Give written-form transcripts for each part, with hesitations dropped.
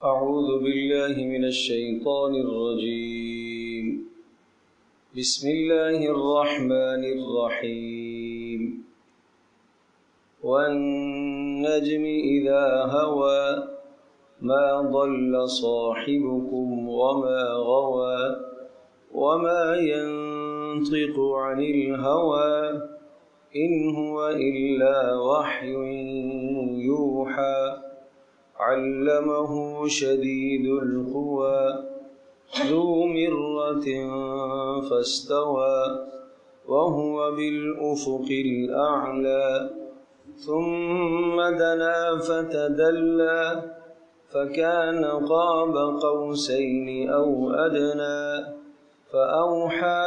أعوذ بالله من الشيطان الرجيم. بسم الله الرحمن الرحيم. والنجم إذا هوى ما ضل صاحبكم وما غوى وما ينطق عن الهوى إن هو إلا وحي يوحى علمه شديد القوى ذو مرة فاستوى وهو بالأفق الأعلى ثم دنا فتدلى فكان قاب قوسين أو أدنى فأوحى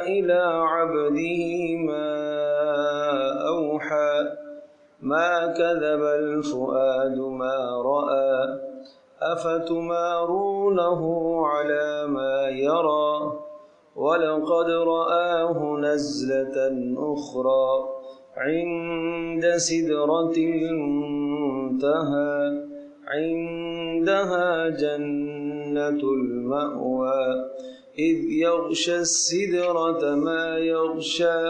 إلى عبده ما أوحى ما كذب الفؤاد ما رأى أفتمارونه على ما يرى ولقد رآه نزلة أخرى عند سدرة المنتهى عندها جنة المأوى إذ يغشى السدرة ما يغشى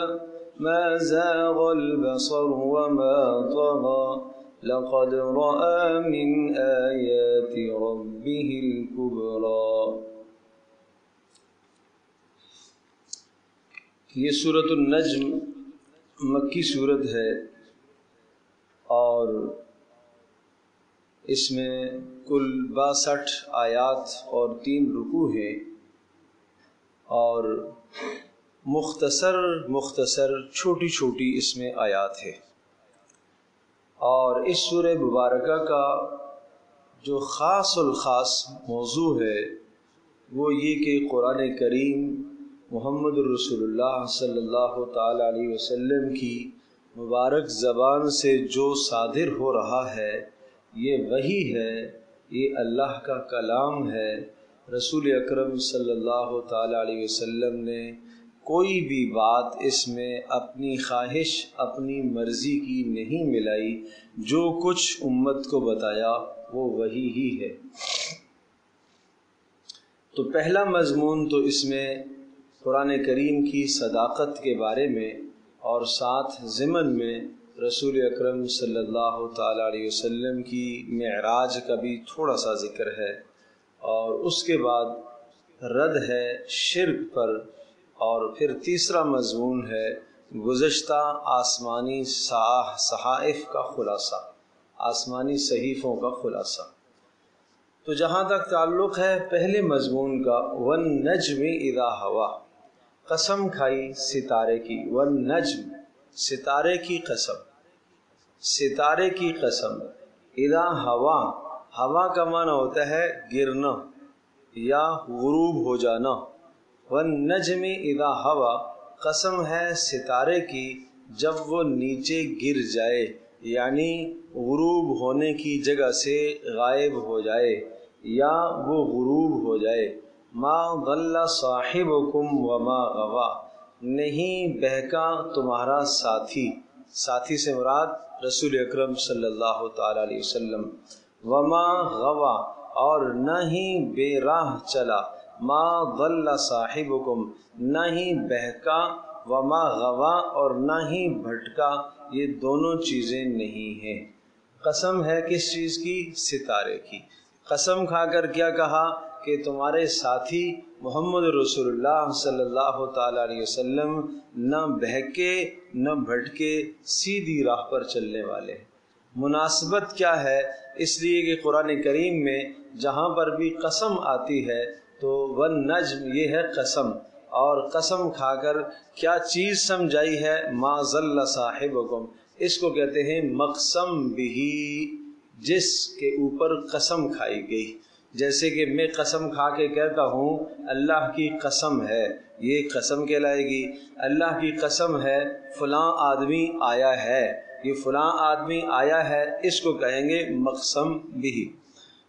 ما زاغ البصر وما طغى لقد رأى من آيات ربه الكبرى. یہ سورۃ النجم مکی سورت ہے اور اس میں کل 62 آیات اور 3 رکوع ہیں اور مختصر چھوٹی چھوٹی اس میں آیات ہے. اور اس سورہ مبارکہ کا جو خاص الخاص موضوع ہے وہ یہ کہ قرآن کریم محمد رسول اللہ صلی اللہ تعالی علیہ وسلم کی مبارک زبان سے جو صادر ہو رہا ہے یہ وحی ہے، یہ اللہ کا کلام ہے. رسول اکرم صلی اللہ تعالی علیہ وسلم نے کوئی بھی بات اس میں اپنی خواہش اپنی مرضی کی نہیں ملائی، جو کچھ امت کو بتایا وہ وہی ہی ہے. تو پہلا مضمون تو اس میں قرآن کریم کی صداقت کے بارے میں اور ساتھ ضمن میں رسول اکرم صلی اللہ تعالی علیہ وسلم کی معراج کا بھی تھوڑا سا ذکر ہے، اور اس کے بعد رد ہے شرک پر، اور پھر تیسرا مضمون ہے گزشتہ آسمانی صحائف کا خلاصہ، آسمانی صحیفوں کا خلاصہ. تو جہاں تک تعلق ہے پہلے مضمون کا، والنجم اذا ہوا، قسم کھائی ستارے کی، والنجم ستارے کی قسم، ستارے کی قسم. اذا ہوا، ہوا کا معنی ہوتا ہے گرنا یا غروب ہو جانا. والنجم اذا ہوا، قسم ہے ستارے کی جب وہ نیچے گر جائے، یعنی غروب ہونے کی جگہ سے غائب ہو جائے یا وہ غروب ہو جائے. ما ضل صاحبکم وما غوا، نہیں بہکا تمہارا ساتھی، ساتھی سے مراد رسول اکرم صلی اللہ تعالی علیہ وسلم. وما غوا، اور نہ ہی بے راہ چلا، ما ضل صاحبکم، نہ ہی بہکا، وما غوا، اور نہ ہی بھٹکا، یہ دونوں چیزیں نہیں ہیں. قسم ہے کس چیز کی؟ ستارے کی. قسم کھا کر کیا کہا کہ تمہارے ساتھی محمد رسول اللہ صلی اللہ تعالی علیہ وسلم نہ بہکے نہ بھٹکے، سیدھی راہ پر چلنے والے. مناسبت کیا ہے؟ اس لیے کہ قرآن کریم میں جہاں پر بھی قسم آتی ہے تو والنجم یہ ہے قسم، اور قسم کھا کر کیا چیز سمجھائی ہے؟ ما ضل صاحبکم، اس کو کہتے ہیں مقسم بھی، جس کے اوپر قسم کھائی گئی. جیسے کہ میں قسم کھا کے کہتا ہوں اللہ کی قسم ہے، یہ قسم کہلائے گی. اللہ کی قسم ہے فلاں آدمی آیا ہے، یہ فلاں آدمی آیا ہے، اس کو کہیں گے مقسم بھی.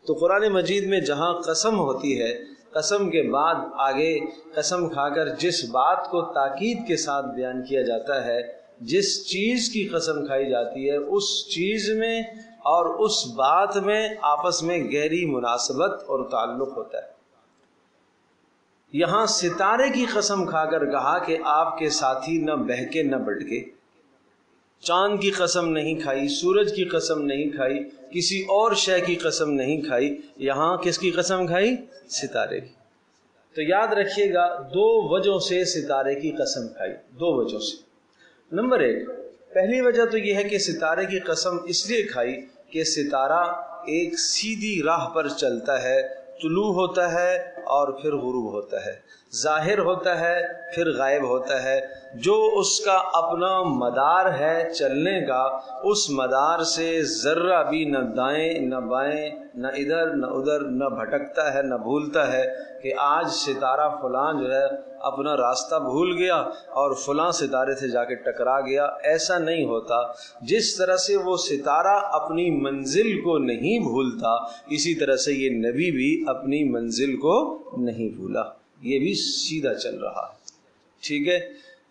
تو قرآن مجید میں جہاں قسم ہوتی ہے، قسم کے بعد آگے قسم کھا کر جس بات کو تاکید کے ساتھ بیان کیا جاتا ہے، جس چیز کی قسم کھائی جاتی ہے اس چیز میں اور اس بات میں آپس میں گہری مناسبت اور تعلق ہوتا ہے۔ یہاں ستارے کی قسم کھا کر کہا کہ آپ کے ساتھی نہ بہکے نہ بھٹکے، چاند کی قسم نہیں کھائی، سورج کی قسم نہیں کھائی، کسی اور شے کی قسم نہیں کھائی، یہاں کس کی قسم کھائی؟ ستارے کی۔ تو یاد رکھیے گا دو وجہوں سے ستارے کی قسم کھائی، دو وجہوں سے۔ نمبر ایک، پہلی وجہ تو یہ ہے کہ ستارے کی قسم اس لیے کھائی کہ ستارہ ایک سیدھی راہ پر چلتا ہے، طلوع ہوتا ہے اور پھر غروب ہوتا ہے، ظاہر ہوتا ہے پھر غائب ہوتا ہے۔ جو اس کا اپنا مدار ہے چلنے کا، اس مدار سے ذرہ بھی نہ دائیں نہ بائیں، نہ ادھر نہ ادھر، نہ بھٹکتا ہے نہ بھولتا ہے کہ آج ستارہ فلاں جو ہے اپنا راستہ بھول گیا اور فلاں ستارے سے جا کے ٹکرا گیا، ایسا نہیں ہوتا۔ جس طرح سے وہ ستارہ اپنی منزل کو نہیں بھولتا، اسی طرح سے یہ نبی بھی اپنی منزل کو نہیں بھولا، یہ بھی سیدھا چل رہا ہے۔ ٹھیک ہے،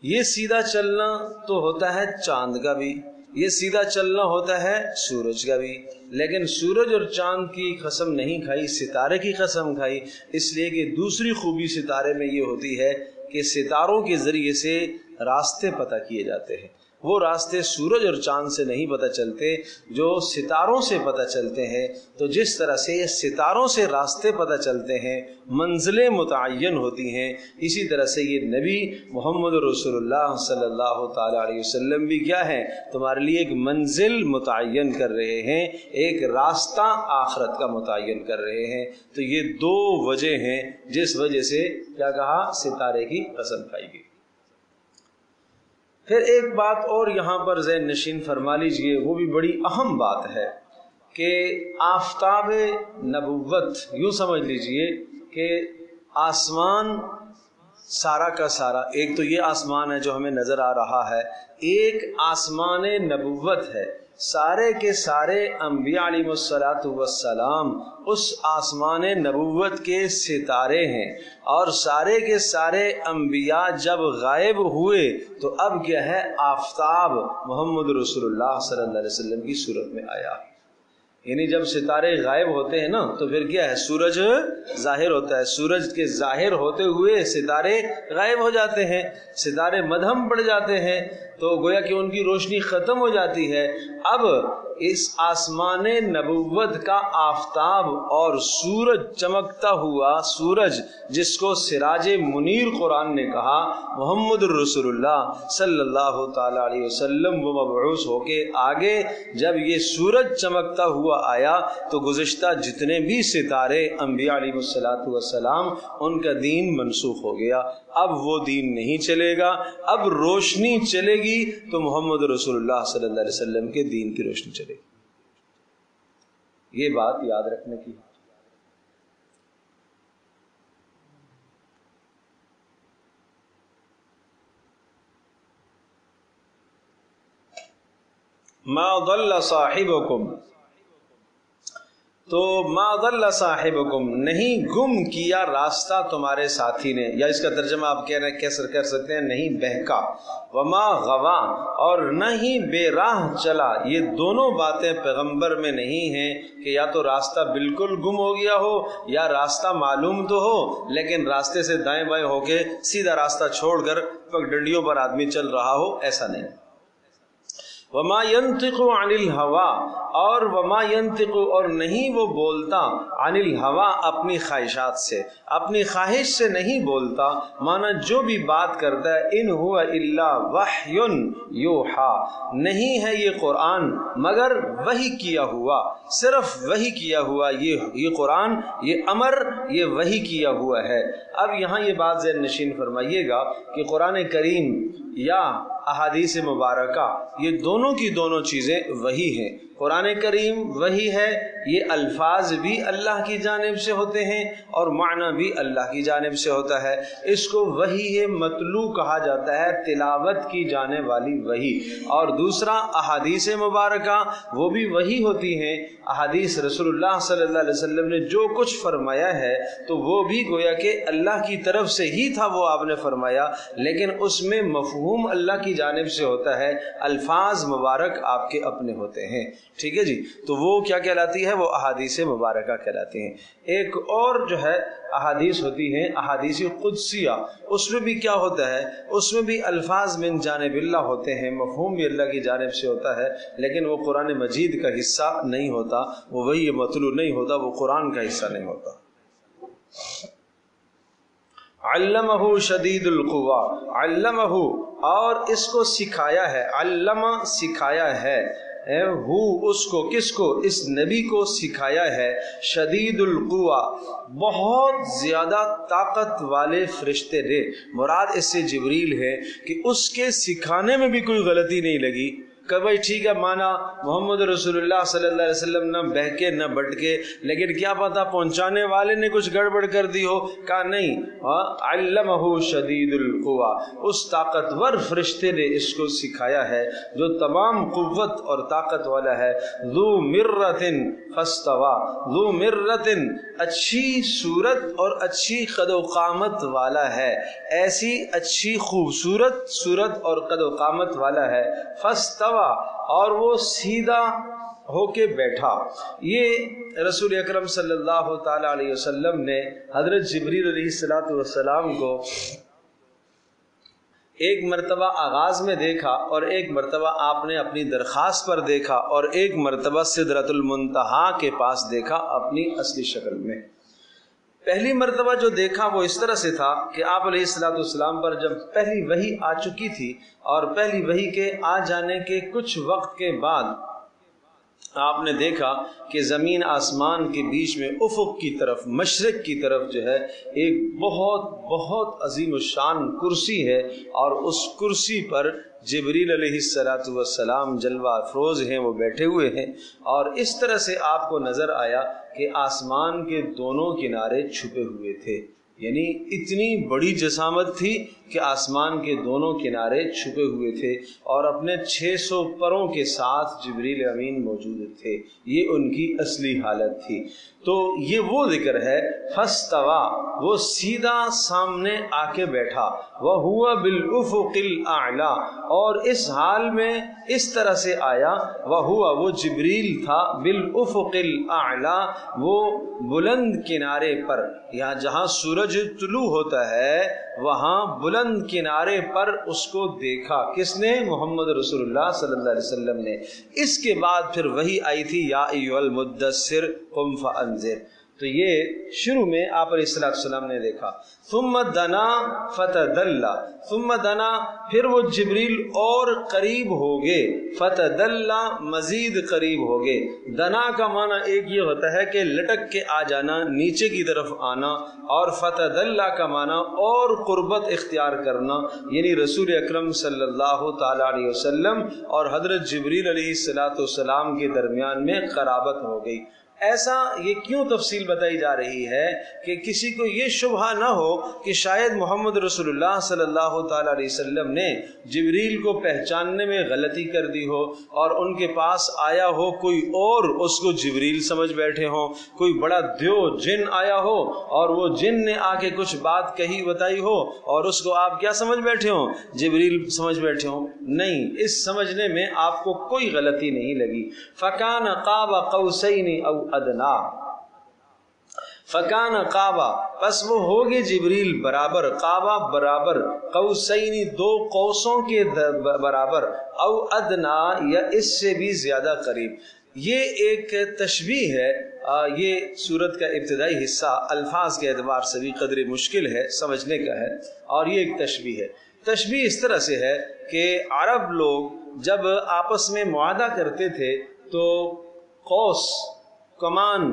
یہ سیدھا چلنا تو ہوتا ہے چاند کا بھی، یہ سیدھا چلنا ہوتا ہے سورج کا بھی، لیکن سورج اور چاند کی قسم نہیں کھائی، ستارے کی قسم کھائی، اس لیے کہ دوسری خوبی ستارے میں یہ ہوتی ہے کہ ستاروں کے ذریعے سے راستے پتہ کیے جاتے ہیں۔ وہ راستے سورج اور چاند سے نہیں پتہ چلتے، جو ستاروں سے پتہ چلتے ہیں۔ تو جس طرح سے یہ ستاروں سے راستے پتہ چلتے ہیں، منزلیں متعین ہوتی ہیں، اسی طرح سے یہ نبی محمد رسول اللہ صلی اللہ تعالی علیہ وسلم بھی کیا ہے؟ تمہارے لیے ایک منزل متعین کر رہے ہیں، ایک راستہ آخرت کا متعین کر رہے ہیں۔ تو یہ دو وجہ ہیں جس وجہ سے کیا کہا؟ ستارے کی قسم کھائی گئی۔ پھر ایک بات اور یہاں پر ذہن نشین فرما لیجئے، وہ بھی بڑی اہم بات ہے کہ آفتاب نبوت، یوں سمجھ لیجئے کہ آسمان سارا کا سارا، ایک تو یہ آسمان ہے جو ہمیں نظر آ رہا ہے، ایک آسمان نبوت ہے، سارے کے سارے انبیاء علیہ السلام اس آسمان نبوت کے ستارے ہیں، اور سارے کے سارے انبیاء جب غائب ہوئے تو اب کیا ہے؟ آفتاب محمد رسول اللہ صلی اللہ علیہ وسلم کی صورت میں آیا۔ یعنی جب ستارے غائب ہوتے ہیں نا تو پھر کیا ہے؟ سورج ظاہر ہوتا ہے، سورج کے ظاہر ہوتے ہوئے ستارے غائب ہو جاتے ہیں، ستارے مدھم پڑ جاتے ہیں، تو گویا کہ ان کی روشنی ختم ہو جاتی ہے۔ اب اس آسمان نبوت کا آفتاب اور سورج چمکتا ہوا سورج، جس کو سراج منیر قرآن نے کہا، محمد رسول اللہ صلی اللہ تعالی علیہ وسلم وہ مبعوث ہو کے آگے جب یہ سورج چمکتا ہوا آیا تو گزشتہ جتنے بھی ستارے انبیاء علیہ السلام ان کا دین منسوخ ہو گیا، اب وہ دین نہیں چلے گا، اب روشنی چلے گی تو محمد رسول اللہ صلی اللہ علیہ وسلم کے دین کی روشنی چلے گی۔ یہ بات یاد رکھنے کی۔ ما ضل صاحبکم، تو ما ضل صاحبکم، نہیں گم کیا راستہ تمہارے ساتھی نے، یا اس کا ترجمہ آپ کہہ سکتے ہیں نہیں بہکا، وما غوا، اور نہ ہی بے راہ چلا۔ یہ دونوں باتیں پیغمبر میں نہیں ہیں کہ یا تو راستہ بالکل گم ہو گیا ہو یا راستہ معلوم تو ہو لیکن راستے سے دائیں بائیں ہو کے سیدھا راستہ چھوڑ کر پگڈنڈیوں پر آدمی چل رہا ہو، ایسا نہیں۔ وما ينطق عن الهوى، اور وما ينطق، اور نہیں وہ بولتا، عن الهوى، اپنی خواہشات سے، اپنی خواہش سے نہیں بولتا، مانا جو بھی بات کرتا ہے، ان هو الا وحی یوحى، نہیں ہے یہ قرآن مگر وحی کیا ہوا، صرف وحی کیا ہوا، یہ قرآن، یہ امر، یہ وحی کیا ہوا ہے۔ اب یہاں یہ بات ذہن نشین فرمائیے گا کہ قرآن کریم یا احادیث مبارکہ یہ دونوں کی دونوں چیزیں وحی ہیں۔ قرآن کریم وحی ہے، یہ الفاظ بھی اللہ کی جانب سے ہوتے ہیں اور معنی بھی اللہ کی جانب سے ہوتا ہے، اس کو وحی متلو کہا جاتا ہے، تلاوت کی جانے والی وحی۔ اور دوسرا احادیث مبارکہ وہ بھی وحی ہوتی ہیں، احادیث رسول اللہ صلی اللہ علیہ وسلم نے جو کچھ فرمایا ہے تو وہ بھی گویا کہ اللہ کی طرف سے ہی تھا، وہ آپ نے فرمایا، لیکن اس میں مفہوم اللہ کی جانب سے ہوتا ہے، الفاظ مبارک آپ کے اپنے ہوتے ہیں۔ ٹھیک ہے جی، تو وہ کیا کہلاتی ہے؟ وہ احادیث مبارکہ کہلاتی ہیں۔ ایک اور جو ہے احادیث ہوتی ہیں احادیث قدسیہ، اس میں بھی کیا ہوتا ہے؟ اس میں بھی الفاظ من جانب اللہ ہوتے ہیں، مفہوم بھی اللہ کی جانب سے ہوتا ہے، لیکن وہ قرآن مجید کا حصہ نہیں ہوتا، وہ وحی مطلوع نہیں ہوتا، وہ قرآن کا حصہ نہیں ہوتا۔ علمہ شدید القوا، علمہ اور اس کو سکھایا ہے، علم سکھایا ہے، اس کو، کس کو؟ اس نبی کو سکھایا ہے، شدید القوا بہت زیادہ طاقت والے فرشتے نے، مراد اس سے جبریل ہے کہ اس کے سکھانے میں بھی کوئی غلطی نہیں لگی کہ بھائی ٹھیک ہے مانا محمد رسول اللہ صلی اللہ علیہ وسلم نہ بہکے نہ بٹکے، لیکن کیا پتا پہنچانے والے نے کچھ گڑبڑ کر دی ہو، کہا نہیں، علمہ شدید القوا، اس طاقتور فرشتے نے اس کو سکھایا ہے جو تمام قوت اور طاقت والا ہے، ذو مرۃ فاستویٰ، ذو مرۃ اچھی صورت اور اچھی قد و قامت والا ہے، ایسی اچھی خوبصورت صورت اور قد و قامت والا ہے، فاستویٰ اور وہ سیدھا ہو کے بیٹھا۔ یہ رسول اکرم صلی اللہ تعالی علیہ وسلم نے حضرت جبریل علیہ السلام کو ایک مرتبہ آغاز میں دیکھا، اور ایک مرتبہ آپ نے اپنی درخواست پر دیکھا، اور ایک مرتبہ سدرۃ المنتہا کے پاس دیکھا اپنی اصلی شکل میں۔ پہلی مرتبہ جو دیکھا وہ اس طرح سے تھا کہ آپ علیہ السلام پر جب پہلی وحی آ چکی تھی، اور پہلی وحی کے آ جانے کے کچھ وقت کے بعد آپ نے دیکھا کہ زمین آسمان کے بیچ میں افق کی طرف، مشرق کی طرف جو ہے ایک بہت بہت عظیم الشان کرسی ہے، اور اس کرسی پر جبریل علیہ السلام جلوہ افروز ہیں، وہ بیٹھے ہوئے ہیں، اور اس طرح سے آپ کو نظر آیا کہ آسمان کے دونوں کنارے چھپے ہوئے تھے، یعنی اتنی بڑی جسامت تھی کہ آسمان کے دونوں کنارے چھپے ہوئے تھے، اور اپنے 600 پروں کے ساتھ جبریل امین موجود تھے، یہ ان کی اصلی حالت تھی۔ تو یہ وہ ذکر ہے، فاستویٰ وہ سیدھا سامنے آ کے بیٹھا، وَهُوَ بِالْأُفُقِ الْأَعْلَى اور اس حال میں اس طرح سے آیا، وَهُوَ وہ جبریل تھا، بِالْأُفُقِ الْأَعْلَى وہ بلند کنارے پر، یہاں جہاں سورج طلوع ہوتا ہے وہاں بلند کنارے پر اس کو دیکھا، کس نے؟ محمد رسول اللہ صلی اللہ علیہ وسلم نے۔ اس کے بعد پھر وحی آئی تھی، یا ایھا المدثر قم فانذر، تو یہ شروع میں آپ علیہ السلام نے دیکھا۔ ثم دنا فتدلی، ثم دنا پھر وہ جبریل اور قریب ہو گئے، فتدلی مزید قریب ہو گئے۔ دنا کا معنی ایک یہ ہوتا ہے کہ لٹک کے آ جانا، نیچے کی طرف آنا، اور فتدلی کا معنی اور قربت اختیار کرنا، یعنی رسول اکرم صلی اللہ تعالی علیہ وسلم اور حضرت جبریل علیہ السلام کے درمیان میں قرابت ہو گئی۔ ایسا یہ کیوں تفصیل بتائی جا رہی ہے کہ کسی کو یہ شبہ نہ ہو کہ شاید محمد رسول اللہ صلی اللہ تعالی علیہ وسلم نے جبریل کو پہچاننے میں غلطی کر دی ہو، اور ان کے پاس آیا ہو کوئی اور اس کو جبریل سمجھ بیٹھے ہوں، کوئی بڑا دیو جن آیا ہو اور وہ جن نے آ کے کچھ بات کہی بتائی ہو اور اس کو آپ کیا سمجھ بیٹھے ہوں؟ جبریل سمجھ بیٹھے ہوں۔ نہیں، اس سمجھنے میں آپ کو کوئی غلطی نہیں لگی۔ فَكَانَ قَابَ قَوْسَيْنِ أَوْ ادنا، فکان قابا پس وہ ہوگے جبریل برابر، قابا برابر، قوسینی دو قوسوں کے برابر، او ادنا یا اس سے بھی زیادہ قریب۔ یہ ایک تشبیہ ہے، یہ سورت کا ابتدائی حصہ الفاظ کے اعتبار سے بھی قدر مشکل ہے سمجھنے کا ہے، اور یہ ایک تشبیہ ہے۔ تشبیہ اس طرح سے ہے کہ عرب لوگ جب آپس میں معاہدہ کرتے تھے تو قوس، کمان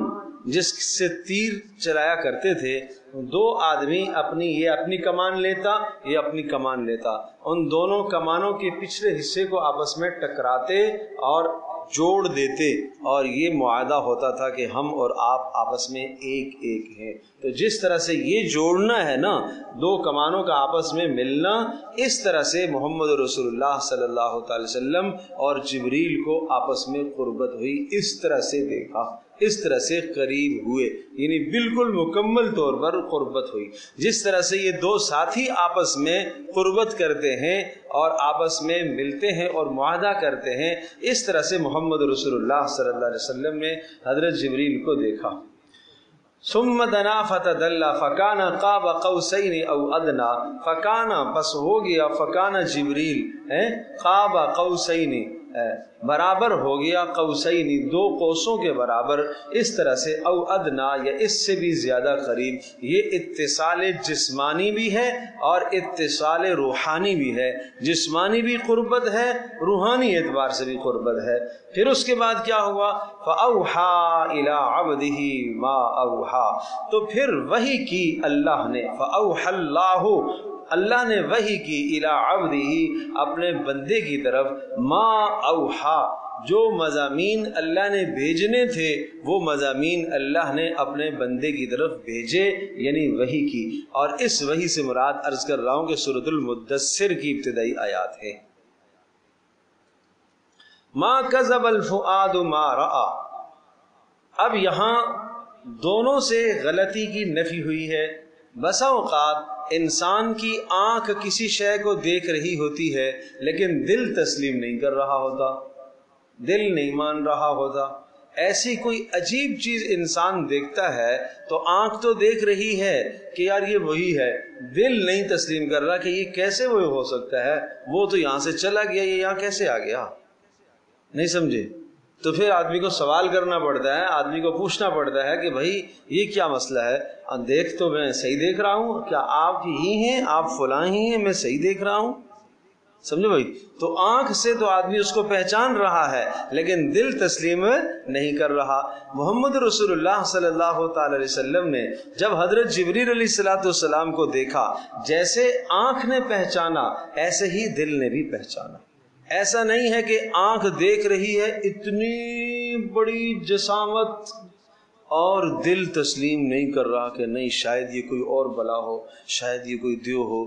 جس سے تیر چلایا کرتے تھے، دو آدمی یہ اپنی کمان لیتا، یہ اپنی کمان لیتا، ان دونوں کمانوں کے پچھلے حصے کو آپس میں ٹکراتے اور جوڑ دیتے، اور یہ معاہدہ ہوتا تھا کہ ہم اور آپ آپس میں ایک ایک ہیں۔ تو جس طرح سے یہ جوڑنا ہے نا، دو کمانوں کا آپس میں ملنا، اس طرح سے محمد رسول اللہ صلی اللہ تعالی وسلم اور جبریل کو آپس میں قربت ہوئی، اس طرح سے دیکھا۔ اس طرح سے قریب ہوئے، یعنی بالکل مکمل طور پر قربت ہوئی۔ جس طرح سے یہ دو ساتھی آپس میں قربت کرتے ہیں اور آپس میں ملتے ہیں اور معاہدہ کرتے ہیں، اس طرح سے محمد رسول اللہ صلی اللہ علیہ وسلم نے حضرت جبریل کو دیکھا۔ ثم دنا فتدلى فكان قاب قوسين او ادنى فكان پس ہو گیا فكان جبریل قاب قوسين برابر ہو گیا، قوسین دو قوسوں کے برابر، اس طرح سے او ادنا یا اس سے بھی زیادہ قریب۔ یہ اتصال جسمانی بھی ہے اور اتصال روحانی بھی ہے، جسمانی بھی قربت ہے، روحانی اعتبار سے بھی قربت ہے۔ پھر اس کے بعد کیا ہوا؟ فَأَوْحَا إِلَىٰ عَبْدِهِ مَا أَوْحَا، تو پھر وحی کی اللہ نے، فَأَوْحَا اللَّهُ، اللہ نے وحی کی، الی عبدہ، اپنے بندے کی طرف، ما اوحا، جو مضامین اللہ نے بھیجنے تھے وہ مضامین اللہ نے اپنے بندے کی طرف بھیجے، یعنی وحی کی۔ اور اس وحی سے مراد عرض کر رہا ہوں کہ سورۃ المدثر کی ابتدائی آیات ہے۔ ما کذب الفؤاد ما رأى، اب یہاں دونوں سے غلطی کی نفی ہوئی ہے۔ بسا اوقات انسان کی آنکھ کسی شے کو دیکھ رہی ہوتی ہے لیکن دل تسلیم نہیں کر رہا ہوتا، دل نہیں مان رہا ہوتا۔ ایسی کوئی عجیب چیز انسان دیکھتا ہے تو آنکھ تو دیکھ رہی ہے کہ یار یہ وہی ہے، دل نہیں تسلیم کر رہا کہ یہ کیسے وہ ہو سکتا ہے، وہ تو یہاں سے چلا گیا، یہ یہاں کیسے آ گیا، نہیں سمجھے؟ تو پھر آدمی کو سوال کرنا پڑتا ہے، آدمی کو پوچھنا پڑتا ہے کہ بھائی یہ کیا مسئلہ ہے؟ دیکھ تو میں صحیح دیکھ رہا ہوں، کیا آپ ہی ہیں، آپ فلاں ہی ہیں، میں صحیح دیکھ رہا ہوں؟ سمجھو بھائی، تو آنکھ سے تو آدمی اس کو پہچان رہا ہے لیکن دل تسلیم نہیں کر رہا۔ محمد رسول اللہ صلی اللہ تعالی علیہ وسلم نے جب حضرت جبریل علیہ السلام کو دیکھا، جیسے آنکھ نے پہچانا ایسے ہی دل نے بھی پہچانا۔ ایسا نہیں ہے کہ آنکھ دیکھ رہی ہے اتنی بڑی جسامت اور دل تسلیم نہیں کر رہا کہ نہیں شاید یہ کوئی اور بلا ہو، شاید یہ کوئی دیو ہو۔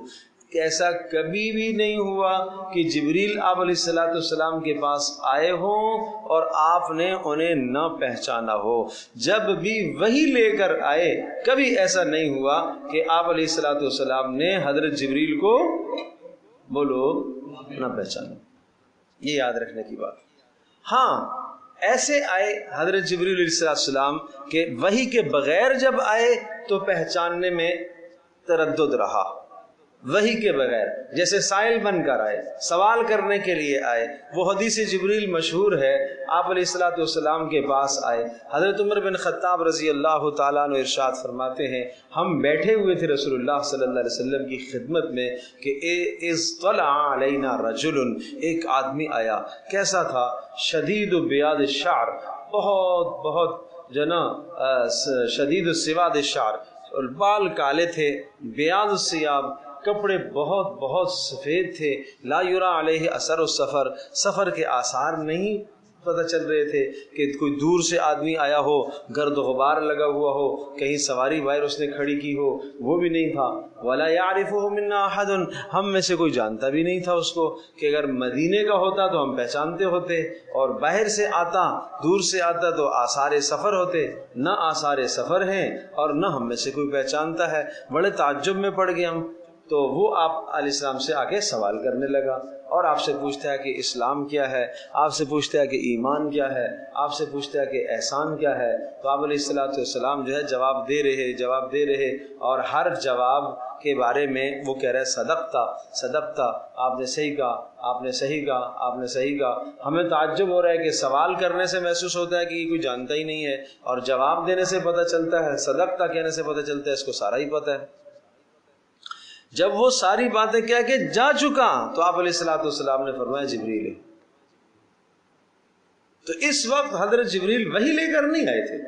ایسا کبھی بھی نہیں ہوا کہ جبریل آپ علیہ السلام کے پاس آئے ہوں اور آپ نے انہیں نہ پہچانا ہو۔ جب بھی وہی لے کر آئے کبھی ایسا نہیں ہوا کہ آپ علیہ السلام نے حضرت جبریل کو بولو نہ پہچانا۔ یہ یاد رکھنے کی بات۔ ہاں ایسے آئے حضرت جبریل علیہ السلام کہ وحی کے بغیر جب آئے تو پہچاننے میں تردد رہا، وحی کے بغیر، جیسے سائل بن کر آئے، سوال کرنے کے لیے آئے۔ وہ حدیث جبریل مشہور ہے، آپ علیہ السلام کے پاس آئے، حضرت عمر بن خطاب رضی اللہ تعالیٰ عنہ ارشاد فرماتے ہیں ہم بیٹھے ہوئے تھے رسول اللہ صلی اللہ علیہ وسلم کی خدمت میں کہ اذ طلع علینا رجل، ایک آدمی آیا، کیسا تھا؟ شدید بیاض الشعر، بہت جنا شدید سواد الشعر، بال کالے تھے، بیاض الثیاب، کپڑے بہت سفید تھے، لا یرا علیہ اثر السفر، سفر کے آثار نہیں پتہ چل رہے تھے کہ کوئی دور سے آدمی آیا ہو، گرد و غبار لگا ہوا ہو، کہیں سواری باہر اس نے کھڑی کی ہو، وہ بھی نہیں تھا۔ ولا یعرفہ منا احد، ہم میں سے کوئی جانتا بھی نہیں تھا اس کو، کہ اگر مدینے کا ہوتا تو ہم پہچانتے ہوتے، اور باہر سے آتا، دور سے آتا تو آثار سفر ہوتے، نہ آثار سفر ہیں اور نہ ہم میں سے کوئی پہچانتا ہے۔ بڑے تعجب میں پڑ گئے ہم۔ تو وہ آپ علیہ السلام سے آگے سوال کرنے لگا اور آپ سے پوچھتا ہے کہ اسلام کیا ہے، آپ سے پوچھتا ہے کہ ایمان کیا ہے، آپ سے پوچھتا ہے کہ احسان کیا ہے۔ تو آپ علیہ السلام جو ہے جواب دے رہے اور ہر جواب کے بارے میں وہ کہہ رہے صدقتا، آپ نے صحیح کہا۔ ہمیں تعجب ہو رہا ہے کہ سوال کرنے سے محسوس ہوتا ہے کہ یہ کوئی جانتا ہی نہیں ہے، اور جواب دینے سے پتہ چلتا ہے، صدقتا کہنے سے پتہ چلتا ہے اس کو سارا ہی پتہ ہے۔ جب وہ ساری باتیں کہہ کے جا چکا تو آپ علیہ السلام نے فرمایا جبریل ہے۔ تو اس وقت حضرت جبریل وحی لے کر نہیں آئے تھے،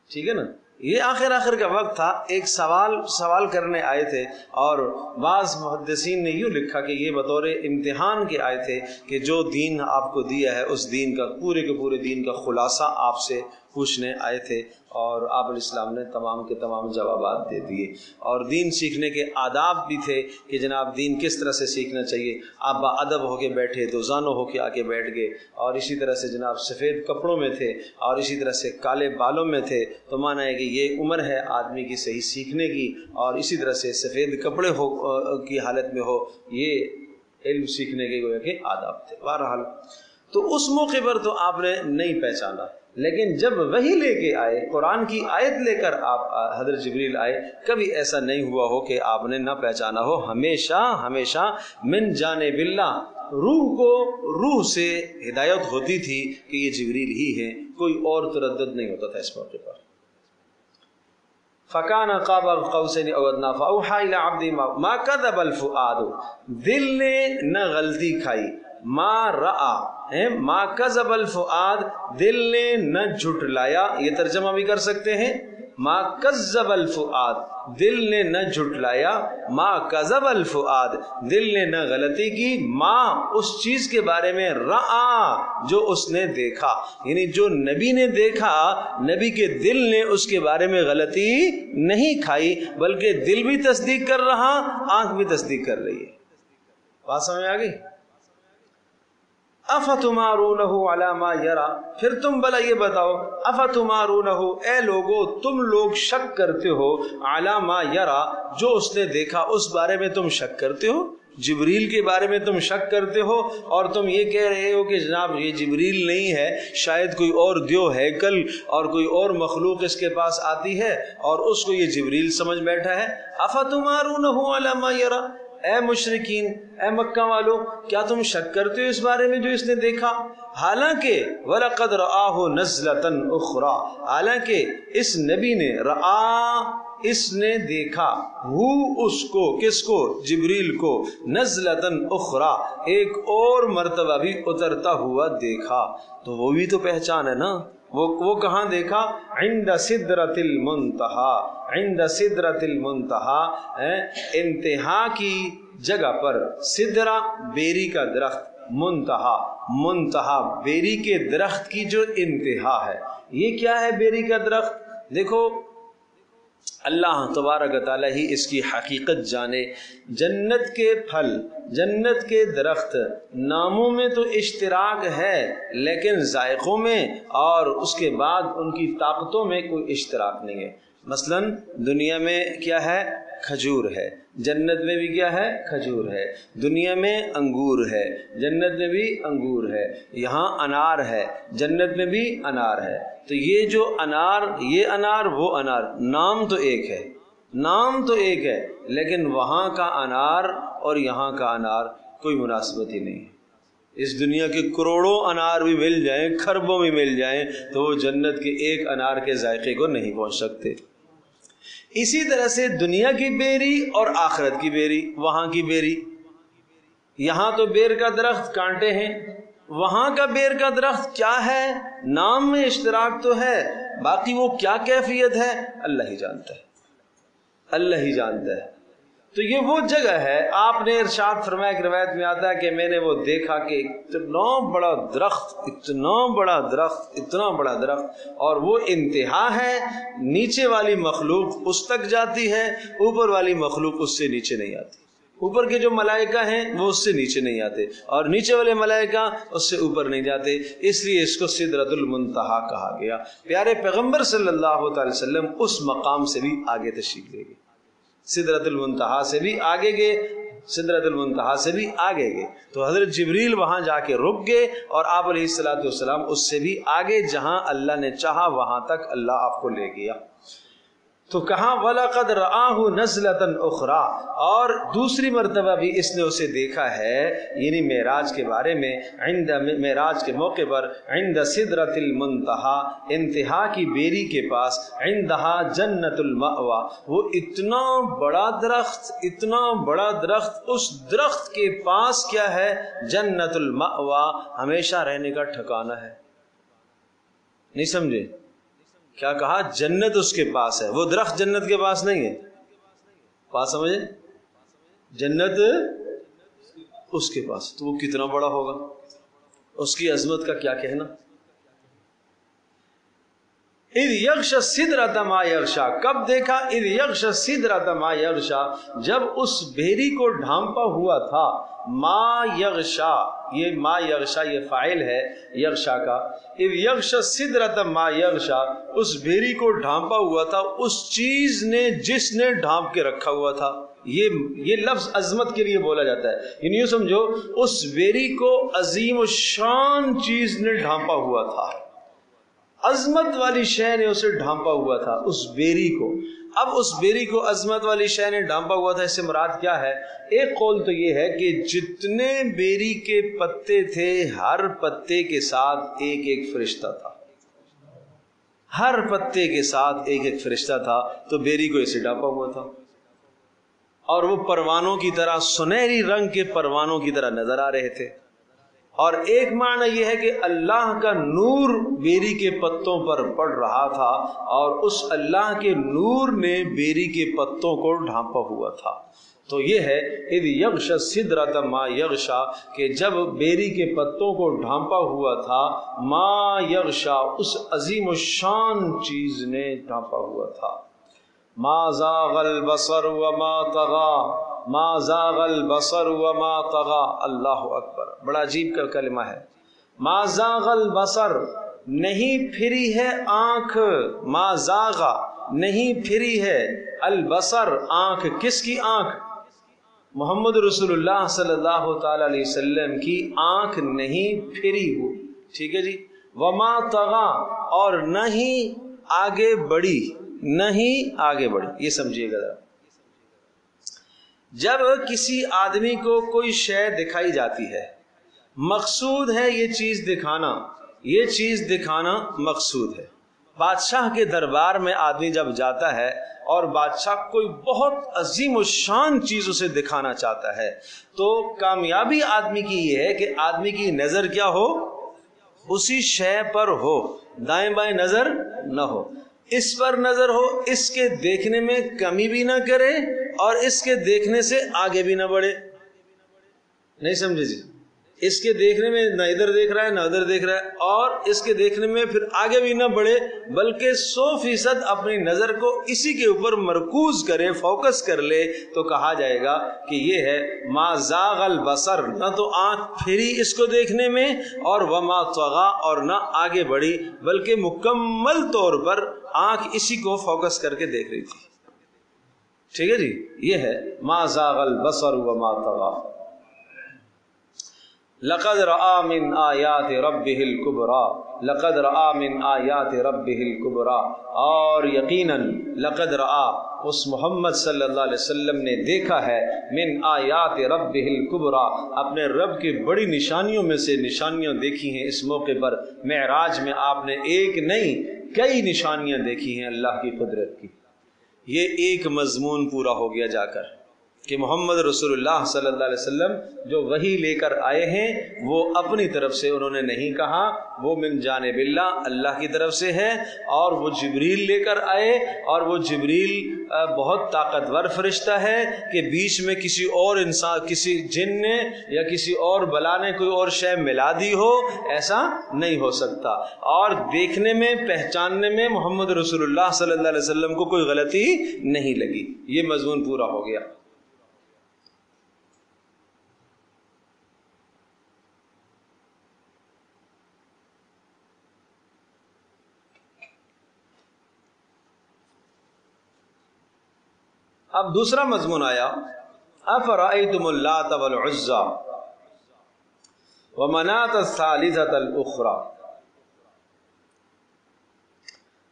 ٹھیک ہے نا، یہ آخر کا وقت تھا، ایک سوال کرنے آئے تھے، اور بعض محدثین نے یوں لکھا کہ یہ بطور امتحان کے آئے تھے کہ جو دین آپ کو دیا ہے اس دین کا پورے کے پورے دین کا خلاصہ آپ سے پوچھنے آئے تھے، اور آپ علیہ السلام نے تمام کے تمام جوابات دے دیے، اور دین سیکھنے کے آداب بھی تھے کہ جناب دین کس طرح سے سیکھنا چاہیے۔ آپ باادب ہو کے بیٹھے تو زانو ہو کے آ کے بیٹھ گئے، اور اسی طرح سے جناب سفید کپڑوں میں تھے اور اسی طرح سے کالے بالوں میں تھے، تو مانا ہے کہ یہ عمر ہے آدمی کی صحیح سیکھنے کی، اور اسی طرح سے سفید کپڑے ہو کی حالت میں ہو، یہ علم سیکھنے کے گویا کہ آداب تھے۔ بہرحال تو اس موقع پر تو آپ نے نہیں پہچانا، لیکن جب وحی لے کے آئے، قرآن کی آیت لے کر آپ حضرت جبریل آئے، کبھی ایسا نہیں ہوا ہو کہ آپ نے نہ پہچانا ہو۔ ہمیشہ من جانب اللہ، روح سے ہدایت ہوتی تھی کہ یہ جبریل ہی ہیں، کوئی اور تردد نہیں ہوتا تھا اس موقع پر۔ فَكَانَ قَابَ قَوْسَيْنِ أَوْ أَدْنَىٰ فَأَوْحَىٰ إِلَىٰ عَبْدِهِ مَا كَذَبَ الْفُؤَادُ، دل نے نہ غلطی کھائی، ما رأى، ما کذب الفؤاد، دل نے نہ جھٹلایا، یہ ترجمہ بھی کر سکتے ہیں، ما کذب الفؤاد، دل نے نہ جھٹلایا، ما کذب الفؤاد، دل نے نہ غلطی کی، ما اس چیز کے بارے میں، رأى جو اس نے دیکھا، یعنی جو نبی نے دیکھا، نبی کے دل نے اس کے بارے میں غلطی نہیں کھائی، بلکہ دل بھی تصدیق کر رہا، آنکھ بھی تصدیق کر رہی ہے۔ بات سمجھ آ گئی؟ افتمارونہ علی ما یرا، پھر تم بھلا یہ بتاؤ، افتمارونہ، اے لوگو تم لوگ شک کرتے ہو، علی ما یرا، جو اس نے دیکھا اس بارے میں تم شک کرتے ہو، جبریل کے بارے میں تم شک کرتے ہو، اور تم یہ کہہ رہے ہو کہ جناب یہ جبریل نہیں ہے، شاید کوئی اور دیو ہیکل اور کوئی اور مخلوق اس کے پاس آتی ہے اور اس کو یہ جبریل سمجھ بیٹھا ہے۔ افتمارونہ علی ما یرا، اے مشرکین، اے مکہ والو، کیا تم شک کرتے ہو اس بارے میں جو اس نے دیکھا؟ حالانکہ وَلَقَدْ رَآهُ نَزْلَةً أُخْرَى، حالانکہ اس نبی نے، اس نے دیکھا، اس کو، کس کو؟ جبریل کو، نزلةً أخرى، ایک اور مرتبہ بھی اترتا ہوا دیکھا، تو وہ بھی تو پہچان ہے نا۔ وہ کہاں دیکھا؟ عند سدرۃ المنتہا، عند سدرۃ المنتہا، انتہا کی جگہ پر، سدرہ بیری کا درخت، منتہا بیری کے درخت کی جو انتہا ہے۔ یہ کیا ہے بیری کا درخت؟ دیکھو اللہ تبارک تعالیٰ ہی اس کی حقیقت جانے۔ جنت کے پھل، جنت کے درخت، ناموں میں تو اشتراک ہے لیکن ذائقوں میں اور اس کے بعد ان کی طاقتوں میں کوئی اشتراک نہیں ہے۔ مثلا دنیا میں کیا ہے؟ کھجور ہے، جنت میں بھی کیا ہے؟ کھجور ہے۔ دنیا میں انگور ہے، جنت میں بھی انگور ہے۔ یہاں انار ہے، جنت میں بھی انار ہے۔ تو یہ جو انار، یہ انار، وہ انار، نام تو ایک ہے، نام تو ایک ہے، لیکن وہاں کا انار اور یہاں کا انار کوئی مناسبت ہی نہیں ہے۔ اس دنیا کے کروڑوں انار بھی مل جائیں، کھربوں بھی مل جائیں، تو وہ جنت کے ایک انار کے ذائقے کو نہیں پہنچ سکتے۔ اسی طرح سے دنیا کی بیری اور آخرت کی بیری، وہاں کی بیری، یہاں تو بیر کا درخت کانٹے ہیں، وہاں کا بیر کا درخت کیا ہے؟ نام میں اشتراک تو ہے، باقی وہ کیا کیفیت ہے اللہ ہی جانتا ہے، اللہ ہی جانتا ہے۔ تو یہ وہ جگہ ہے، آپ نے ارشاد فرمایا کہ روایت میں آتا ہے کہ میں نے وہ دیکھا کہ اتنا بڑا درخت، اتنا بڑا درخت، اتنا بڑا درخت، اور وہ انتہا ہے، نیچے والی مخلوق اس تک جاتی ہے، اوپر والی مخلوق اس سے نیچے نہیں آتی۔ اوپر کے جو ملائکہ ہیں وہ اس سے نیچے نہیں آتے، اور نیچے والے ملائکہ اس سے اوپر نہیں جاتے، اس لیے اس کو سدرۃ المنتہا کہا گیا۔ پیارے پیغمبر صلی اللہ تعالی وسلم اس مقام سے بھی آگے تشریف لے گئے، سدرۃ المنتہا سے بھی آگے گئے، سدرۃ المنتہا سے بھی آگے گئے۔ تو حضرت جبریل وہاں جا کے رک گئے، اور آپ علیہ الصلوۃ والسلام اس سے بھی آگے، جہاں اللہ نے چاہا وہاں تک اللہ آپ کو لے گیا۔ تو کہاں وَلَقَدْ رَآهُ نَزْلَةً أُخْرَىٰ، اور دوسری مرتبہ بھی اس نے اسے دیکھا ہے، یعنی معراج کے بارے میں، معراج کے موقع پر، عند سدرۃ المنتہا، انتہا کی بیری کے پاس، عندہا جنت المأویٰ، وہ اتنا بڑا درخت، اتنا بڑا درخت، اس درخت کے پاس کیا ہے؟ جنت المأویٰ، ہمیشہ رہنے کا ٹھکانہ ہے۔ نہیں سمجھے؟ کیا کہا؟ جنت اس کے پاس ہے، وہ درخت جنت کے پاس نہیں ہے. بات سمجھے؟ جنت اس کے پاس، تو وہ کتنا بڑا ہوگا، اس کی عظمت کا کیا کہنا. اذ یغشی السدرۃ ما یغشی، کب دیکھا؟ اذ یغشی السدرۃ ما یغشی، جب اس بھیری کو ڈھانپا ہوا تھا. ما یغشی، یہ ما یغشی یہ فاعل ہے یغشی کا. اذ یغشی السدرۃ ما یغشی، اس بھیری کو ڈھانپا ہوا تھا اس چیز نے جس نے ڈھانپ کے رکھا ہوا تھا. یہ لفظ عظمت کے لیے بولا جاتا ہے. یعنی یوں سمجھو اس بیری کو عظیم الشان چیز نے ڈھانپا ہوا تھا، عظمت والی شے نے اسے ڈھانپا ہوا تھا اس بیری کو. اب اس بیری کو عظمت والی شے نے ڈھانپا ہوا تھا، اس سے مراد کیا ہے؟ ایک قول تو یہ ہے کہ جتنے بیری کے پتے تھے ہر پتے کے ساتھ ایک ایک فرشتہ تھا، ہر پتے کے ساتھ ایک ایک فرشتہ تھا، تو بیری کو اسے ڈھانپا ہوا تھا. اور وہ پروانوں کی طرح، سنہری رنگ کے پروانوں کی طرح نظر آ رہے تھے. اور ایک معنی یہ ہے کہ اللہ کا نور بیری کے پتوں پر پڑ رہا تھا اور اس اللہ کے نور نے بیری کے پتوں کو ڈھانپا ہوا تھا. تو یہ ہے اذ یغشی السدرۃ ما یغشی، کہ جب بیری کے پتوں کو ڈھانپا ہوا تھا، ما یغشی اس عظیم الشان چیز نے ڈھانپا ہوا تھا. ما زاغ البصر وما طغى، ما زاغ البصر وما طغى. اللہ اکبر، بڑا عجیب کا کلمہ ہے. ما زاغ البصر، نہیں پھری ہے آنکھ، ما زاغ نہیں پھری ہے، البصر آنکھ. کس کی آنکھ؟ محمد رسول اللہ صلی اللہ تعالی علیہ وسلم کی آنکھ نہیں پھری ہو. ٹھیک ہے جی. وما طغى، اور نہیں آگے بڑھی، نہیں آگے بڑھی. یہ سمجھیے گا ذرا. جب کسی آدمی کو کوئی شے دکھائی جاتی ہے، مقصود ہے یہ چیز دکھانا، یہ چیز دکھانا مقصود ہے. بادشاہ کے دربار میں آدمی جب جاتا ہے اور بادشاہ کوئی بہت عظیم الشان چیز اسے دکھانا چاہتا ہے، تو کامیابی آدمی کی یہ ہے کہ آدمی کی نظر کیا ہو؟ اسی شے پر ہو، دائیں بائیں نظر نہ ہو. اس پر نظر ہو، اس کے دیکھنے میں کمی بھی نہ کرے اور اس کے دیکھنے سے آگے بھی نہ بڑھے. نہیں سمجھے جی؟ اس کے دیکھنے میں نہ ادھر دیکھ رہا ہے نہ ادھر دیکھ رہا ہے، اور اس کے دیکھنے میں پھر آگے بھی نہ بڑھے، بلکہ 100% اپنی نظر کو اسی کے اوپر مرکوز کرے، فوکس کر لے، تو کہا جائے گا کہ یہ ہے ما زاغ البصر. نہ تو آنکھ پھری اس کو دیکھنے میں، اور وما طغى، اور نہ آگے بڑھی، بلکہ مکمل طور پر آنکھ اسی کو فوکس کر کے دیکھ رہی تھی. ٹھیک ہے جی. یہ ہے ما زاغ البصر وما طغى. لقد رأى من آیات ربه الكبرى، لقد رأى من آیات ربه الكبرى، اور یقیناً لقد رأى اس محمد صلی اللہ علیہ وسلم نے دیکھا ہے، من آیات ربه الكبرى اپنے رب کی بڑی نشانیوں میں سے نشانیاں دیکھی ہیں. اس موقع پر معراج میں آپ نے ایک نہیں کئی نشانیاں دیکھی ہیں اللہ کی قدرت کی. یہ ایک مضمون پورا ہو گیا جا کر کہ محمد رسول اللہ صلی اللہ علیہ وسلم جو وحی لے کر آئے ہیں وہ اپنی طرف سے انہوں نے نہیں کہا، وہ من جانب اللہ، اللہ کی طرف سے ہے. اور وہ جبریل لے کر آئے، اور وہ جبریل بہت طاقتور فرشتہ ہے کہ بیچ میں کسی اور انسان، کسی جن نے یا کسی اور بلا نے کوئی اور شے ملا دی ہو، ایسا نہیں ہو سکتا. اور دیکھنے میں، پہچاننے میں محمد رسول اللہ صلی اللہ علیہ وسلم کو کوئی غلطی نہیں لگی. یہ مضمون پورا ہو گیا. اب دوسرا مضمون آیا، افرأیتم اللات والعزی ومناة الثالثة الأخرى.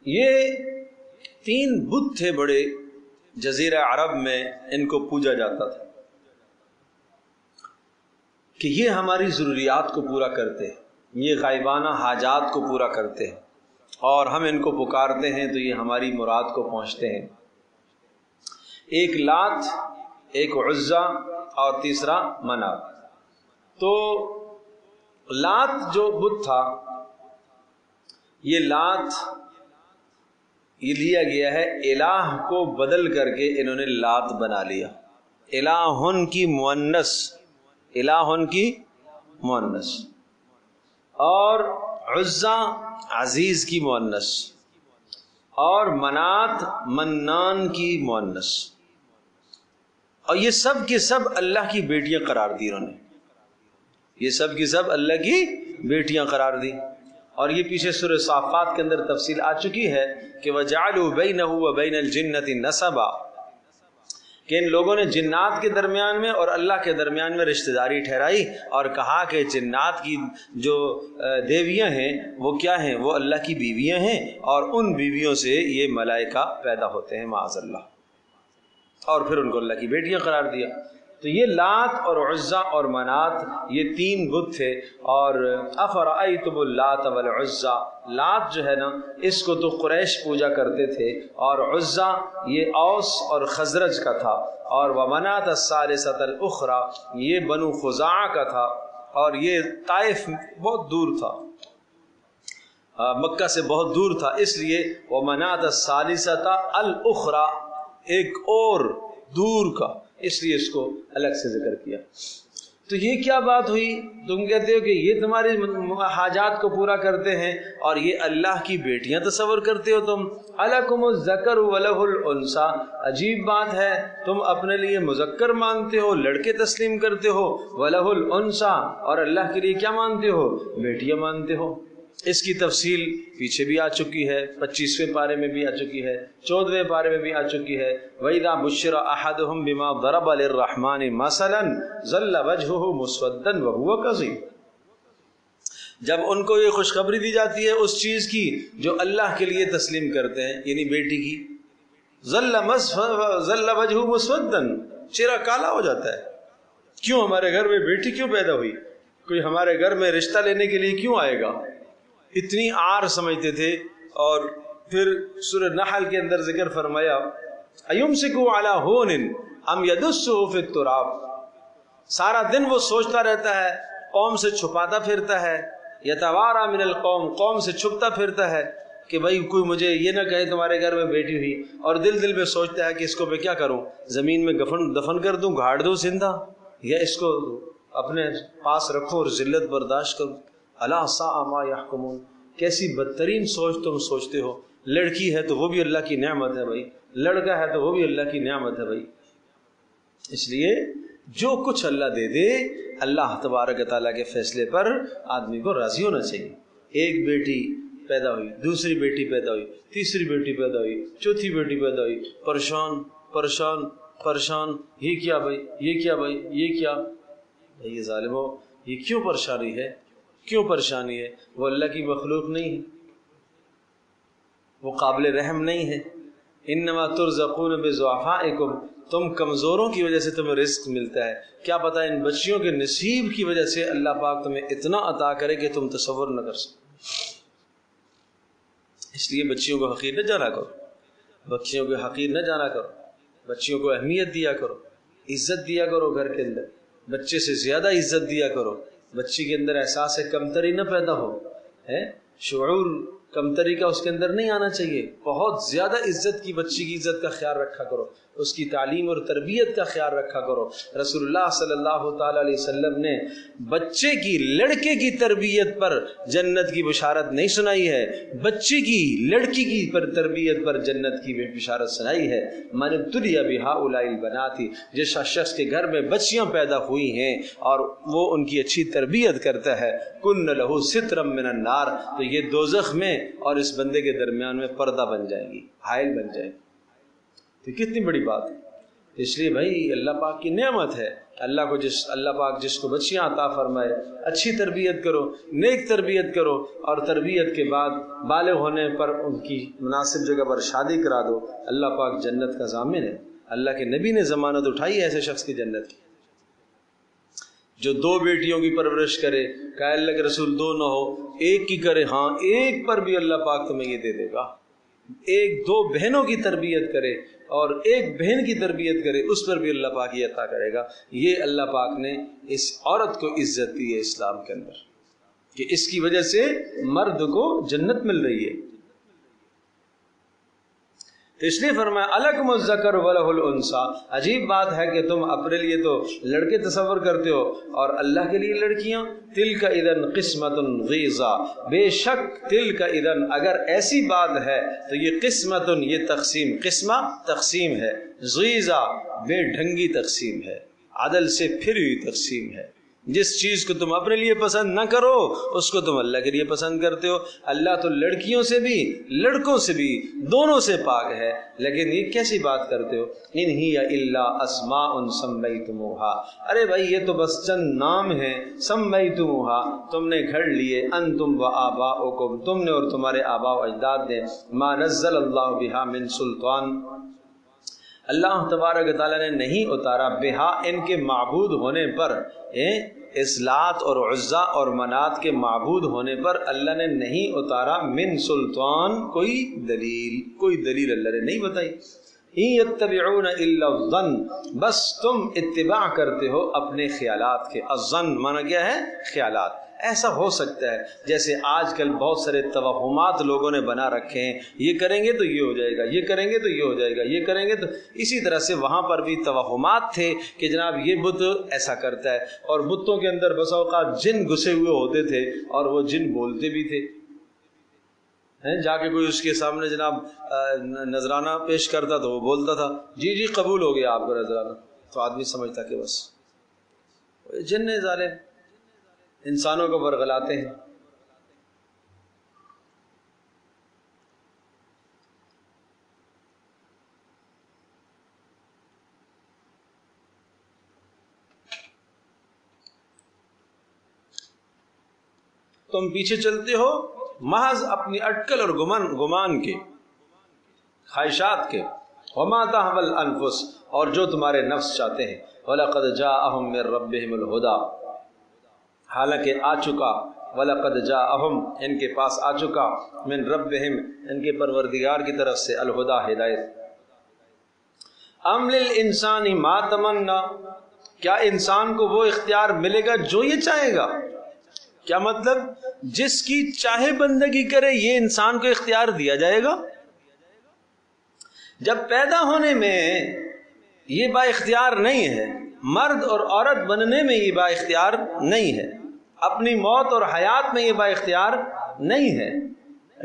یہ 3 بت تھے بڑے جزیرہ عرب میں، ان کو پوجا جاتا تھا کہ یہ ہماری ضروریات کو پورا کرتے ہیں، یہ غائبانہ حاجات کو پورا کرتے ہیں، اور ہم ان کو پکارتے ہیں تو یہ ہماری مراد کو پہنچتے ہیں. ایک لات، ایک عزا، اور تیسرا منات. تو لات جو بت تھا، یہ لات یہ لیا گیا ہے الہ کو بدل کر کے انہوں نے لات بنا لیا. الہن کی مؤنث، الہن کی مؤنث، اور عزا عزیز کی مؤنث، اور منات منان کی مؤنث، اور یہ سب کے سب اللہ کی بیٹیاں قرار دی انہوں نے. یہ سب کی سب اللہ کی بیٹیاں قرار دی. اور یہ پیچھے سورہ صافات کے اندر تفصیل آ چکی ہے کہ وَجَعَلُوا بَيْنَهُ وَبَيْنَ الْجِنَّةِ نَسَبًا، کہ ان لوگوں نے جنات کے درمیان میں اور اللہ کے درمیان میں رشتہ داری ٹھہرائی، اور کہا کہ جنات کی جو دیویاں ہیں وہ کیا ہیں؟ وہ اللہ کی بیویاں ہیں، اور ان بیویوں سے یہ ملائکہ پیدا ہوتے ہیں معاذ اللہ، اور پھر ان کو اللہ کی بیٹیاں قرار دیا. تو یہ لات اور عزا اور منات یہ تین بت تھے. اور افرأیتم اللات والعزا، لات جو ہے نا اس کو تو قریش پوجا کرتے تھے، اور عزا یہ اوس اور خزرج کا تھا، اور ومنات الثالثۃ الاخری یہ بنو خزاعہ کا تھا، اور یہ طائف بہت دور تھا، مکہ سے بہت دور تھا، اس لیے ومنات الثالثۃ الاخری ایک اور دور کا، اس لیے اس کو الگ سے ذکر کیا. تو یہ کیا بات ہوئی؟ تم کہتے ہو کہ یہ تمہاری حاجات کو پورا کرتے ہیں اور یہ اللہ کی بیٹیاں تصور کرتے ہو تم. الکم الذکر ولہ الانثی، عجیب بات ہے، تم اپنے لیے مذکر مانتے ہو، لڑکے تسلیم کرتے ہو، ولہ الانثی، اور اللہ کے لیے کیا مانتے ہو؟ بیٹیاں مانتے ہو. اس کی تفصیل پیچھے بھی آ چکی ہے، 25ویں پارے میں بھی آ چکی ہے، 14ویں پارے میں بھی آ چکی ہے. وَإِذَا بُشِّرَ أَحَدُهُمْ بِمَا ضَرَبَ لِلرَّحْمَنِ مَثَلًا ظَلَّ وَجْهُهُ مُسْوَدًّا وَهُوَ كَظِيمٌ، جب ان کو یہ خوشخبری دی جاتی ہے اس چیز کی جو اللہ کے لیے تسلیم کرتے ہیں، یعنی بیٹی کی، ظَلَّ وَجْهُهُ مُسْوَدًّا، چہرہ کالا ہو جاتا ہے. کیوں؟ ہمارے گھر میں بیٹی کیوں پیدا ہوئی؟ کوئی ہمارے گھر میں رشتہ لینے کے لیے کیوں آئے گا؟ اتنی آر سمجھتے تھے. اور پھر سورہ نحل کے اندر ذکر فرمایا اَيُمْسِكُ عَلَى هُونٍ أَمْ يَدُسُّهُ فِي التُّرَابِ، سارا دن وہ سوچتا رہتا ہے، قوم سے چھپاتا پھرتا ہے، يَتَوَارَى مِنَ الْقَوْمِ، قوم سے چھپتا پھرتا ہے کہ بھائی کوئی مجھے یہ نہ کہے تمہارے گھر میں بیٹی ہوئی، اور دل میں سوچتا ہے کہ اس کو میں کیا کروں، زمین میں دفن کر دوں، گھاڑ دوں زندہ، یا اس کو اپنے پاس رکھو اور ذلت برداشت کروں. الا ساء ما يحكمون، کیسی بدترین سوچ تم سوچتے ہو. لڑکی ہے تو وہ بھی اللہ کی نعمت ہے بھائی، لڑکا ہے تو وہ بھی اللہ کی نعمت ہے بھائی. اس لیے جو کچھ اللہ دے دے، اللہ تبارک تعالیٰ کے فیصلے پر آدمی کو راضی ہونا چاہیے. ایک بیٹی پیدا ہوئی، دوسری بیٹی پیدا ہوئی، تیسری بیٹی پیدا ہوئی، چوتھی بیٹی پیدا ہوئی، پریشان پریشان پریشان، یہ کیا بھائی، یہ کیا بھائی، یہ کیا بھائی، یہ ظالمو یہ کیوں پریشانی ہے؟ کیوں پریشانی ہے؟ وہ اللہ کی مخلوق نہیں ہے، وہ قابل رحم نہیں ہے. انما ترزقون بضعفائکم، تم کمزوروں کی وجہ سے تمہیں رزق ملتا ہے. کیا پتہ ان بچیوں کے نصیب کی وجہ سے اللہ پاک تمہیں اتنا عطا کرے کہ تم تصور نہ کر سکو. اس لیے بچیوں کو حقیر نہ جانا کرو، بچیوں کو حقیر نہ جانا کرو، بچیوں کو اہمیت دیا کرو، عزت دیا کرو. گھر کے اندر بچے سے زیادہ عزت دیا کرو. بچی کے اندر احساس کمتری نہ پیدا ہو، شعور کمتری کا اس کے اندر نہیں آنا چاہیے. بہت زیادہ عزت کی بچی کی عزت کا خیال رکھا کرو، اس کی تعلیم اور تربیت کا خیال رکھا کرو. رسول اللہ صلی اللہ تعالیٰ علیہ وسلم نے بچے کی، لڑکے کی تربیت پر جنت کی بشارت نہیں سنائی ہے، بچی کی، لڑکی کی پر تربیت پر جنت کی بشارت سنائی ہے. من ابتلی بہؤلاء البنات، جس شخص کے گھر میں بچیاں پیدا ہوئی ہیں اور وہ ان کی اچھی تربیت کرتا ہے، کن لہ سترا من النار، تو یہ دوزخ میں اور اس بندے کے درمیان میں پردہ بن جائے گی، حائل بن جائے گی. تو کتنی بڑی بات ہے. اس لیے بھائی اللہ پاک کی نعمت ہے، اللہ پاک جس کو بچیاں عطا فرمائے، اچھی تربیت کرو، نیک تربیت کرو، اور تربیت کے بعد بالغ ہونے پر ان کی مناسب جگہ پر شادی کرا دو. اللہ پاک جنت کا ضامن ہے. اللہ کے نبی نے ضمانت اٹھائی ہے ایسے شخص کی جنت کی جو 2 بیٹیوں کی پرورش کرے. کہ اللہ کے رسول 2 نہ ہو، ایک کی کرے، ہاں ایک پر بھی اللہ پاک تمہیں یہ دے دے گا. 2 بہنوں کی تربیت کرے اور ایک بہن کی تربیت کرے، اس پر بھی اللہ پاک یہ عطا کرے گا. یہ اللہ پاک نے اس عورت کو عزت دی ہے اسلام کے اندر، کہ اس کی وجہ سے مرد کو جنت مل رہی ہے. تو اس لیے فرمایا الکم الذکر ولہ الانثی، عجیب بات ہے کہ تم اپنے لیے تو لڑکے تصور کرتے ہو اور اللہ کے لیے لڑکیاں. تلک اذن قسمت ضیزی، بے شک تلک اذن، اگر ایسی بات ہے تو یہ قسمت، یہ تقسیم، قسمہ تقسیم ہے، ضیزی بے ڈھنگی تقسیم ہے، عدل سے پھری ہوئی تقسیم ہے. جس چیز کو تم اپنے لیے پسند نہ کرو اس کو تم اللہ کے لیے پسند کرتے ہو. اللہ تو لڑکیوں سے بھی لڑکوں سے بھی دونوں سے پاک ہے، لیکن یہ کیسی بات کرتے ہو؟ ان ہی الا اسماء سمیتموہا، ارے بھائی یہ تو بس چند نام ہیں، سمیتموہا تم نے گھڑ لیے، انتم و آباؤکم، تم نے اور تمہارے آباء و اجداد نے، ما نزل اللہ بہا من سلطان، اللہ تبارک تعالیٰ نے نہیں اتارا، بہا ان کے معبود ہونے پر، اس لات اور عزا اور منات کے معبود ہونے پر اللہ نے نہیں اتارا من سلطان، کوئی دلیل اللہ نے نہیں بتائی. ان یتبعون الا الظن، بس تم اتباع کرتے ہو اپنے خیالات کے. الظن مانا کیا ہے؟ خیالات. ایسا ہو سکتا ہے جیسے آج کل بہت سارے توہمات لوگوں نے بنا رکھے ہیں، یہ کریں گے تو یہ ہو جائے گا، یہ کریں گے تو یہ ہو جائے گا، یہ کریں گے تو، اسی طرح سے وہاں پر بھی توہمات تھے کہ جناب یہ بت ایسا کرتا ہے، اور بتوں کے اندر بسا اوقات جن گھسے ہوئے ہوتے تھے اور وہ جن بولتے بھی تھے. جا کے کوئی اس کے سامنے جناب نذرانہ پیش کرتا تو وہ بولتا تھا جی جی قبول ہو گیا آپ کا نذرانہ، تو آدمی سمجھتا کہ بس جن ظالم انسانوں کو ورغلاتے ہیں. تم پیچھے چلتے ہو محض اپنی اٹکل اور گمان کے، خواہشات کے. وما تحوی الانفس، اور جو تمہارے نفس چاہتے ہیں. وَلَقَدْ جَاءَهُم مِّن رَّبِّهِمُ الْهُدَىٰ، حالانکہ آ چکا، وَلَقَدْ جَاءَهُم ان کے پاس آ چکا، من ربہم ان کے پروردگار کی طرف سے، الہدا ہدایت. ام للانسان ما تمنا، کیا انسان کو وہ اختیار ملے گا جو یہ چاہے گا؟ کیا مطلب؟ جس کی چاہے بندگی کرے یہ انسان کو اختیار دیا جائے گا؟ جب پیدا ہونے میں یہ با اختیار نہیں ہے، مرد اور عورت بننے میں یہ با اختیار نہیں ہے، اپنی موت اور حیات میں یہ با اختیار نہیں ہے،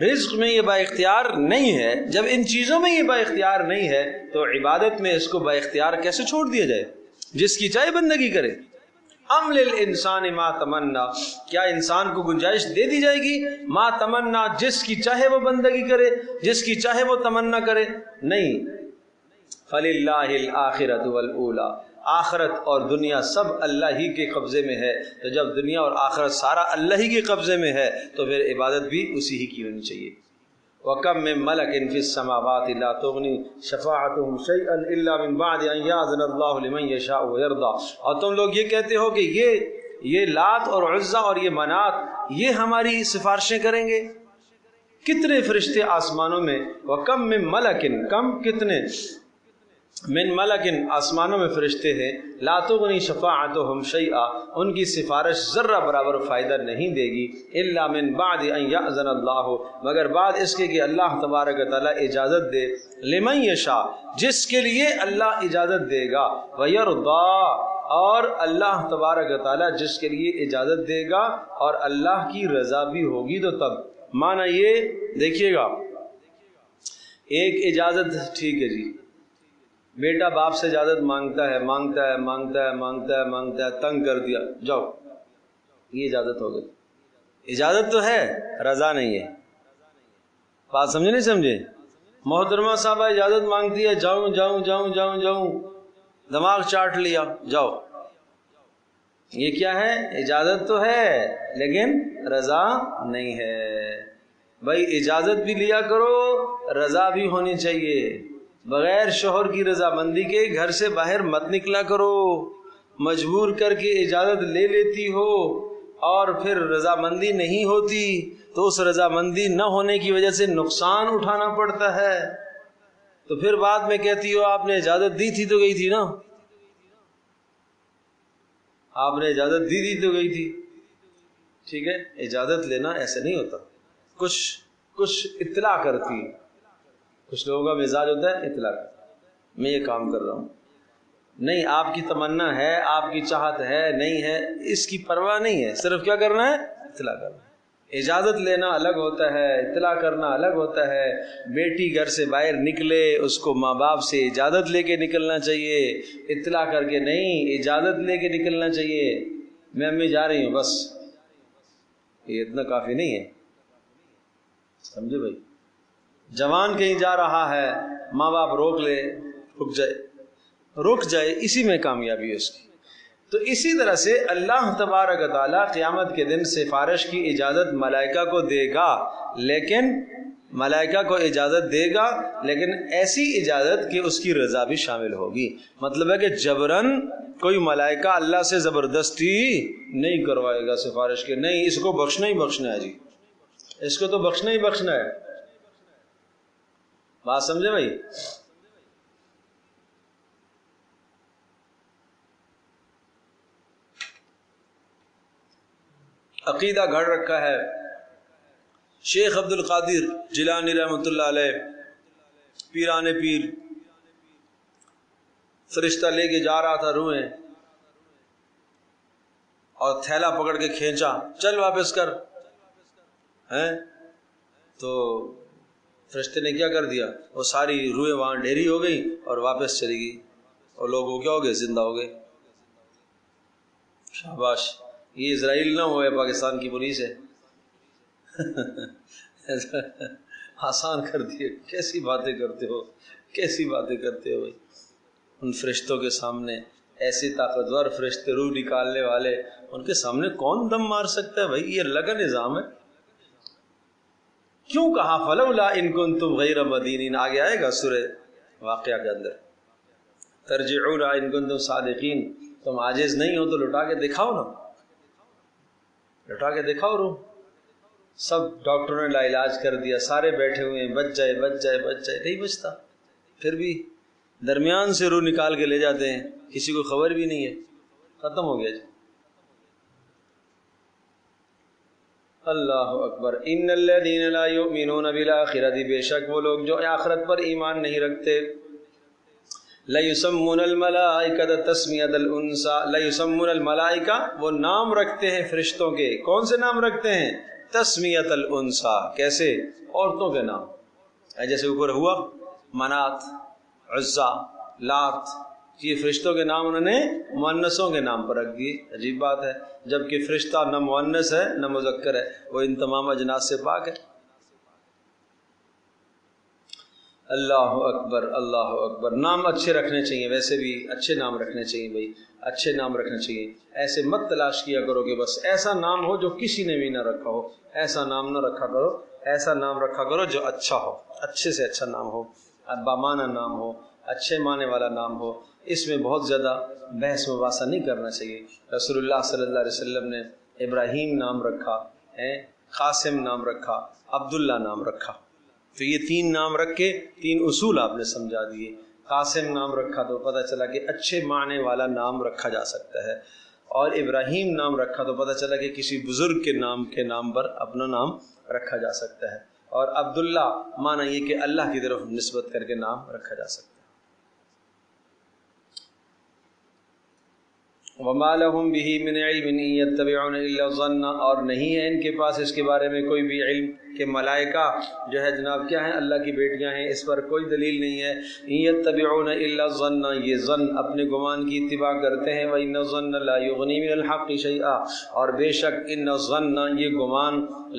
رزق میں یہ با اختیار نہیں ہے، جب ان چیزوں میں یہ با اختیار نہیں ہے تو عبادت میں اس کو با اختیار کیسے چھوڑ دیا جائے؟ جس کی چاہے بندگی کرے. ام للانسان ما تمنا، کیا انسان کو گنجائش دے دی جائے گی؟ ما تمنا، جس کی چاہے وہ بندگی کرے، جس کی چاہے وہ تمنا کرے؟ نہیں. فللہ الآخرۃ والأولی، آخرت اور دنیا سب اللہ ہی کے قبضے میں ہے. تو جب دنیا اور آخرت سارا اللہ ہی کے قبضے میں ہے تو پھر عبادت بھی اسی ہی کی ہونی چاہیے. وَكَم مِّن مَلَكٍ فِي السَّمَاوَاتِ لَا تُغْنِي شَفَاعَتُهُمْ شَيْئًا إِلَّا مِن بَعْدِ أَن يَأْذَنَ اللَّهُ لِمَن يَشَاءُ وَيَرْضَىٰ. اور تم لوگ یہ کہتے ہو کہ یہ لات اور عزا اور یہ منات یہ ہماری سفارشیں کریں گے. کتنے فرشتے آسمانوں میں، وَكَم مِّن مَلَكٍ، کم کتنے، من ملکن آسمانوں میں فرشتے ہیں، لا تغنی شفاعتهم شیئا، ان کی سفارش ذرہ برابر فائدہ نہیں دے گی، الا من بعد ان یأذن اللہ، مگر بعد اس کے کہ اللہ تبارک و تعالی اجازت دے، لمن یشاء، جس کے لیے اللہ اجازت دے گا، ویرضی، اور اللہ تبارک و تعالی جس کے لیے اجازت دے گا اور اللہ کی رضا بھی ہوگی تو تب. معنی یہ دیکھیے گا، ایک اجازت ٹھیک ہے جی، بیٹا باپ سے اجازت مانگتا ہے، تنگ کر دیا، جاؤ، یہ اجازت ہو گئی. اجازت تو ہے، رضا نہیں ہے. بات سمجھے نہیں سمجھے؟ محترمہ صاحبہ اجازت مانگتی ہے، جاؤں، دماغ چاٹ لیا، جاؤ. یہ کیا ہے؟ اجازت تو ہے لیکن رضا نہیں ہے. بھائی اجازت بھی لیا کرو، رضا بھی ہونی چاہیے. بغیر شوہر کی رضامندی کے گھر سے باہر مت نکلا کرو. مجبور کر کے اجازت لے لیتی ہو اور پھر رضامندی نہیں ہوتی تو اس رضامندی نہ ہونے کی وجہ سے نقصان اٹھانا پڑتا ہے. تو پھر بعد میں کہتی ہو آپ نے اجازت دی تھی تو گئی تھی نا، آپ نے اجازت دی تھی تو گئی تھی. ٹھیک ہے، اجازت لینا ایسے نہیں ہوتا، کچھ اطلاع کرتی کچھ لوگوں کا مزاج ہوتا ہے اطلاع کا، میں یہ کام کر رہا ہوں، نہیں آپ کی تمنا ہے، آپ کی چاہت ہے نہیں ہے، اس کی پرواہ نہیں ہے، صرف کیا کرنا ہے؟ اطلاع کرنا ہے۔ اجازت لینا الگ ہوتا ہے، اطلاع کرنا الگ ہوتا ہے۔ بیٹی گھر سے باہر نکلے اس کو ماں باپ سے اجازت لے کے نکلنا چاہیے، اطلاع کر کے نہیں، اجازت لے کے نکلنا چاہیے۔ میں امی جا رہی ہوں، بس یہ اتنا کافی نہیں ہے، سمجھے بھائی؟ جوان کہیں جا رہا ہے، ماں باپ روک لے، رک جائے، اسی میں کامیابی ہے اس کی۔ تو اسی طرح سے اللہ تبارک و تعالیٰ قیامت کے دن سفارش کی اجازت ملائکہ کو دے گا، لیکن ملائکہ کو اجازت دے گا لیکن ایسی اجازت کہ اس کی رضا بھی شامل ہوگی۔ مطلب ہے کہ جبراً کوئی ملائکہ اللہ سے زبردستی نہیں کروائے گا سفارش کے، نہیں اس کو بخشنا ہی بخشنا ہے، جی اس کو تو بخشنا ہی بخشنا ہے۔ بات سمجھے بھائی؟ عقیدہ گھڑ رکھا ہے شیخ عبد القادر جیلانی رحمۃ اللہ علیہ، پیران پیر، فرشتہ لے کے جا رہا تھا روحیں، اور تھیلا پکڑ کے کھینچا، چل واپس کر، ہیں تو فرشتے نے کیا کر دیا، وہ ساری روحیں وہاں ڈھیری ہو گئی اور واپس چلی گئی، اور لوگ وہ کیا ہو گئے؟ زندہ ہو گئے۔ شاباش، یہ اسرائیل نہ ہوئے، پاکستان کی پولیس ہے۔ آسان کر دیے، کیسی باتیں کرتے ہو، کیسی باتیں کرتے ہو بھائی۔ ان فرشتوں کے سامنے، ایسے طاقتور فرشتے، روح نکالنے والے، ان کے سامنے کون دم مار سکتا ہے بھائی؟ یہ اللہ کا نظام ہے۔ کیوں کہا فلولا ان کنتم غیر مدینین؟ آگے آئے گا سورہ واقعہ کے اندر، ترجعون ان کنتم صادقین، تم عاجز نہیں ہو تو لٹا کے دکھاؤ نا، لٹا کے دکھاؤ روح۔ سب ڈاکٹروں نے لا علاج کر دیا، سارے بیٹھے ہوئے ہیں، بچ جائے بچ جائے بچ جائے، نہیں بچتا، پھر بھی درمیان سے روح نکال کے لے جاتے ہیں، کسی کو خبر بھی نہیں ہے، ختم ہو گیا جی۔ اللہ اکبر۔ ان الذین لا یؤمنون بالآخرۃ، بے شک وہ لوگ جو آخرت پر ایمان نہیں رکھتے، لیسمون الملائکۃ تسمیۃ الانثی، لیسمون الملائکہ، وہ نام رکھتے ہیں فرشتوں کے، کون سے نام رکھتے ہیں؟ تسمیۃ الانثی، کیسے؟ عورتوں کے نام، جیسے اوپر ہوا منات، عزا، لات، یہ فرشتوں کے نام انہوں نے مؤنثوں کے نام پر رکھ دیے۔ عجیب بات ہے، جبکہ فرشتہ نہ مؤنث ہے نہ مذکر ہے، وہ ان تمام اجناس سے پاک ہے۔ اللہ اکبر، اللہ اکبر۔ نام اچھے رکھنے چاہیے، ویسے بھی اچھے نام رکھنے چاہیے بھائی، اچھے نام رکھنے چاہیے۔ ایسے مت تلاش کیا کرو کہ بس ایسا نام ہو جو کسی نے بھی نہ رکھا ہو، ایسا نام نہ رکھا کرو، ایسا نام رکھا کرو جو اچھا ہو، اچھے سے اچھا نام ہو، بامعنی نام ہو، اچھے معنی والا نام ہو۔ اس میں بہت زیادہ بحث مباحثہ نہیں کرنا چاہیے۔ رسول اللہ صلی اللہ علیہ وسلم نے ابراہیم نام رکھا، قاسم نام رکھا، عبداللہ نام رکھا، تو یہ تین نام رکھ کے تین اصول آپ نے سمجھا دیے۔ قاسم نام رکھا تو پتہ چلا کہ اچھے معنی والا نام رکھا جا سکتا ہے، اور ابراہیم نام رکھا تو پتہ چلا کہ کسی بزرگ کے نام پر اپنا نام رکھا جا سکتا ہے، اور عبداللہ معنی یہ کہ اللہ کی طرف نسبت کر کے نام رکھا جا سکتا ہے۔ وَمَا لَهُمْ بِهِ مِنْ عِلْمٍ إِنْ يَتَّبِعُونَ إِلَّا الظَّنَّ، اور نہیں ہے ان کے پاس اس کے بارے میں کوئی بھی علم کہ ملائکہ جو ہے جناب کیا ہیں؟ اللہ کی بیٹیاں ہیں، اس پر کوئی دلیل نہیں ہے۔ إِنْ يَتَّبِعُونَ إِلَّا الظَّنَّ، یہ ظن اپنے گمان کی اتباع کرتے ہیں۔ وَإِنَّ الظَّنَّ لَا يُغْنِي مِنَ الْحَقِّ شَيْئًا، اور بے شک ان الظَّنَّ، یہ گمان،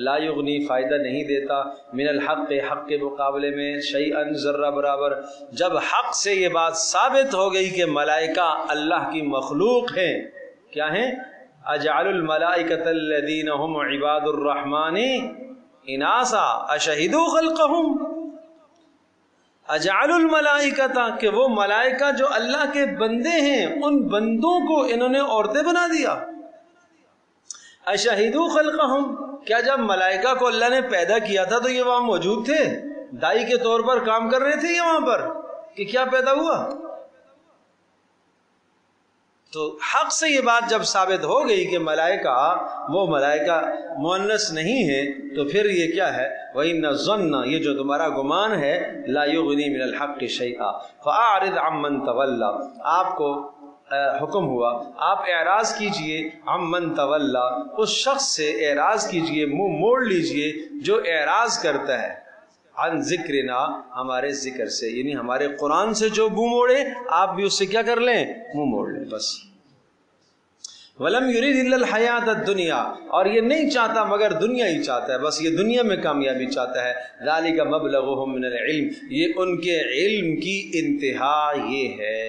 لا یغنی، فائدہ نہیں دیتا، من الحق، حق کے مقابلے میں، شیئاً، ذرہ برابر۔ جب حق سے یہ بات ثابت ہو گئی کہ ملائکہ اللہ کی مخلوق ہیں، کیا ہیں؟ اجعل الملائکۃ الذین هم عباد الرحمن اناسا اشہدوا خلقہم، اجعل الملائکۃ، کہ وہ ملائکہ جو اللہ کے بندے ہیں، ان بندوں کو انہوں نے عورتیں بنا دیا۔ اشہدوا خلقہم، کیا جب ملائکہ کو اللہ نے پیدا کیا تھا تو یہ وہاں موجود تھے، دائی کے طور پر کام کر رہے تھے یہ وہاں پر، کہ کیا پیدا ہوا؟ تو حق سے یہ بات جب ثابت ہو گئی کہ ملائکہ وہ ملائکہ مؤنث نہیں ہے، تو پھر یہ کیا ہے؟ وَإِنَّ الظَّنَّ، یہ جو تمہارا گمان ہے، لَا يُغْنِي مِنَ الْحَقِّ شَيْئًا فَأَعْرِضْ عَمَّنْ تَوَلَّى، آپ کو حکم ہوا آپ اعراض کیجئے، عَمَّنْ تَوَلَّى، اس شخص سے اعراض کیجئے، منہ موڑ لیجئے جو اعراض کرتا ہے، عن ذکرنا، ہمارے ذکر سے، یعنی ہمارے قرآن سے جو منہ موڑے آپ بھی اس سے کیا کر لیں؟ منہ موڑ لیں بس۔ وَلَمْ يُرِدْ إِلَّا الْحَيَاةَ الدُّنْيَا، اور یہ نہیں چاہتا مگر دنیا ہی چاہتا ہے، بس یہ دنیا میں کامیابی چاہتا ہے۔ ذَلِكَ مَبْلَغُهُم مِّنَ الْعِلْمِ، یہ ان کے علم کی انتہا یہ ہے،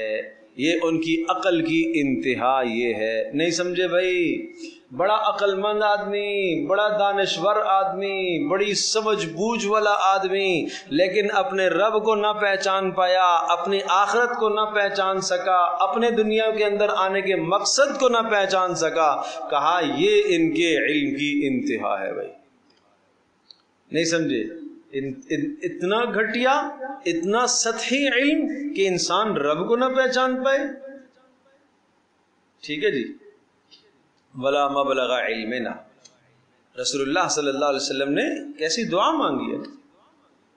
یہ ان کی عقل کی انتہا یہ ہے۔ نہیں سمجھے بھائی؟ بڑا عقل مند آدمی، بڑا دانشور آدمی، بڑی سمجھ بوجھ والا آدمی، لیکن اپنے رب کو نہ پہچان پایا، اپنی آخرت کو نہ پہچان سکا، اپنے دنیا کے اندر آنے کے مقصد کو نہ پہچان سکا، کہا یہ ان کے علم کی انتہا ہے۔ بھائی نہیں سمجھے؟ اتنا گھٹیا، اتنا سطحی علم کہ انسان رب کو نہ پہچان پائے۔ ٹھیک ہے جی، ولا مبلغ علمنا، رسول اللہ صلی اللہ علیہ وسلم نے کیسی دعا مانگی ہے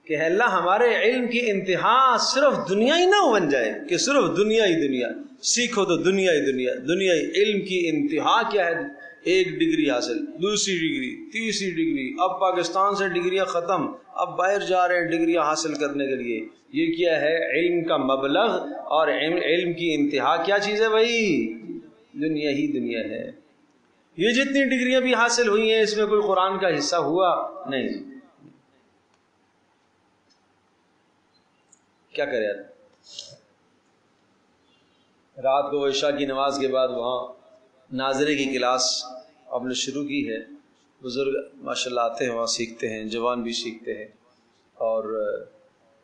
کہ اے اللہ ہمارے علم کی انتہا صرف دنیا ہی نہ بن جائے، کہ صرف دنیا ہی دنیا سیکھو تو دنیا ہی دنیا، دنیا ہی۔ علم کی انتہا کیا ہے؟ ایک ڈگری حاصل، دوسری ڈگری، تیسری ڈگری، اب پاکستان سے ڈگریاں ختم، اب باہر جا رہے ہیں ڈگریاں حاصل کرنے کے لیے۔ یہ کیا ہے؟ علم کا مبلغ اور علم کی انتہا کیا چیز ہے بھائی؟ دنیا ہی دنیا ہے۔ یہ جتنی ڈگریاں بھی حاصل ہوئی ہیں اس میں کوئی قرآن کا حصہ ہوا نہیں۔ کیا کرے آدمی؟ رات کو عشاء کی نماز کے بعد وہاں ناظرے کی کلاس ہم نے شروع کی ہے، بزرگ ماشاءاللہ آتے ہیں وہاں سیکھتے ہیں، جوان بھی سیکھتے ہیں، اور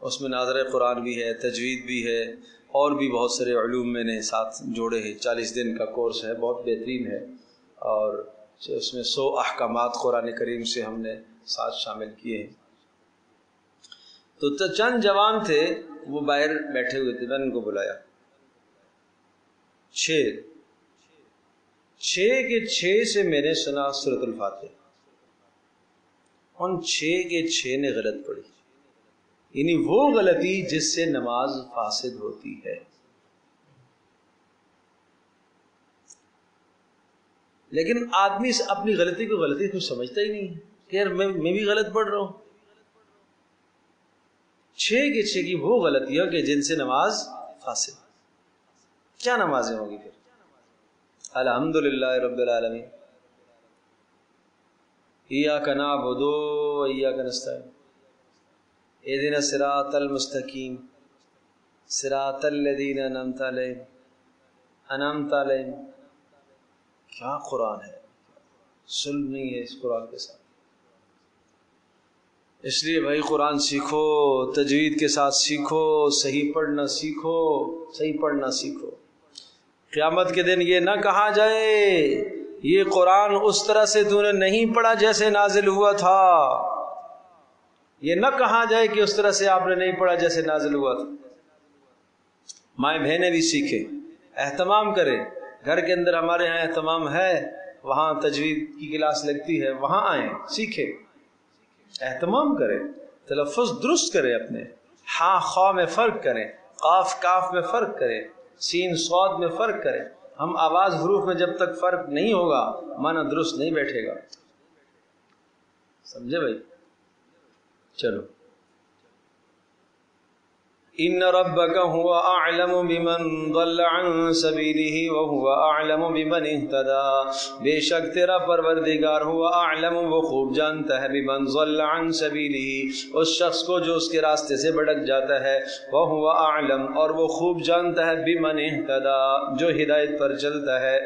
اس میں ناظرہ قرآن بھی ہے، تجوید بھی ہے، اور بھی بہت سارے علوم میں نے ساتھ جوڑے ہیں۔ 40 دن کا کورس ہے، بہت بہترین ہے، اور اس میں 100 احکامات قرآن کریم سے ہم نے ساتھ شامل کیے ہیں۔ تو چند جوان تھے، وہ باہر بیٹھے ہوئے تھے، میں نے ان کو بلایا، 6 کے 6 سے میں نے سنا سورۃ الفاتحہ، ان 6 کے 6 نے غلط پڑھی، یعنی وہ غلطی جس سے نماز فاسد ہوتی ہے۔ لیکن آدمی اپنی غلطی کو غلطی کچھ سمجھتا ہی نہیں کہ یار میں بھی غلط پڑھ رہا ہوں۔ 6 کے 6 کی وہ غلطیاں کہ جن سے نماز فاسد۔ کیا نمازیں ہوں گی پھر؟ الحمدللہ رب العالمین، ایاک نعبد و ایاک نستعین، اہدنا الصراط المستقیم صراط الذین انعمت علیہم۔ کیا قرآن ہے، سلم نہیں ہے اس قرآن کے ساتھ۔ اس لیے بھائی قرآن سیکھو، تجوید کے ساتھ سیکھو، صحیح پڑھنا سیکھو، صحیح پڑھنا سیکھو۔ قیامت کے دن یہ نہ کہا جائے یہ قرآن اس طرح سے تو نے نہیں پڑھا جیسے نازل ہوا تھا، یہ نہ کہا جائے کہ اس طرح سے آپ نے نہیں پڑھا جیسے نازل ہوا تھا۔ مائیں بہنیں بھی سیکھیں، اہتمام کریں، گھر کے اندر ہمارے ہاں اہتمام ہے، وہاں تجوید کی کلاس لگتی ہے، وہاں آئیں، سیکھیں، اہتمام کریں، تلفظ درست کریں، اپنے ہاں خواہ میں فرق کریں، قاف کاف میں فرق کریں، سین صاد میں فرق کریں۔ ہم آواز حروف میں جب تک فرق نہیں ہوگا معنی درست نہیں بیٹھے گا۔ سمجھے بھائی؟ چلو، ان ربک هو اعلم بمن ضل عن سبیلہ وهو اعلم بمن اہتدی، بے شک تیرا پروردگار ہوا اعلم، وہ خوب جانتا ہے، بمن ضل عن سبیلہ، اس شخص کو جو اس کے راستے سے بھٹک جاتا ہے، وهو اعلم، اور وہ خوب جانتا ہے، بمن اہتدی، جو ہدایت پر چلتا ہے۔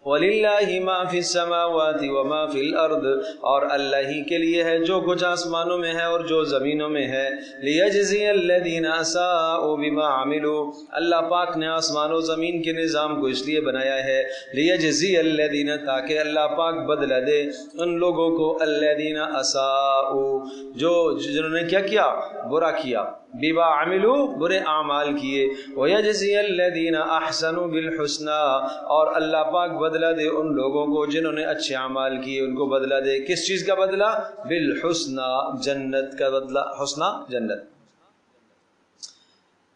وَلِلَّهِ مَا فِي السَّمَاوَاتِ وَمَا فِي الْأَرْضِ، اور اللہ ہی کے لیے ہے جو کچھ آسمانوں میں ہے اور جو زمینوں میں ہے. لِيَجْزِيَ الَّذِينَ أَسَاءُوا بِمَا عَمِلُوا، اللہ پاک نے آسمان و زمین کے نظام کو اس لیے بنایا ہے لِيَجْزِيَ الَّذِينَ، تاکہ اللہ پاک بدلہ دے ان لوگوں کو الَّذِينَ أَسَاءُوا، جنہوں نے کیا کیا؟ برا کیا. بِمَا عَمِلُوا، برے اعمال کیے. وَيَجْزِيَ الَّذِينَ أَحْسَنُوا بِالْحُسْنَى، اور اللہ پاک بدلہ دے ان لوگوں کو جنہوں نے اچھے اعمال کیے، ان کو بدلہ دے. کس چیز کا بدلہ؟ بالحسنى، جنت کا بدلہ. حسنہ جنت.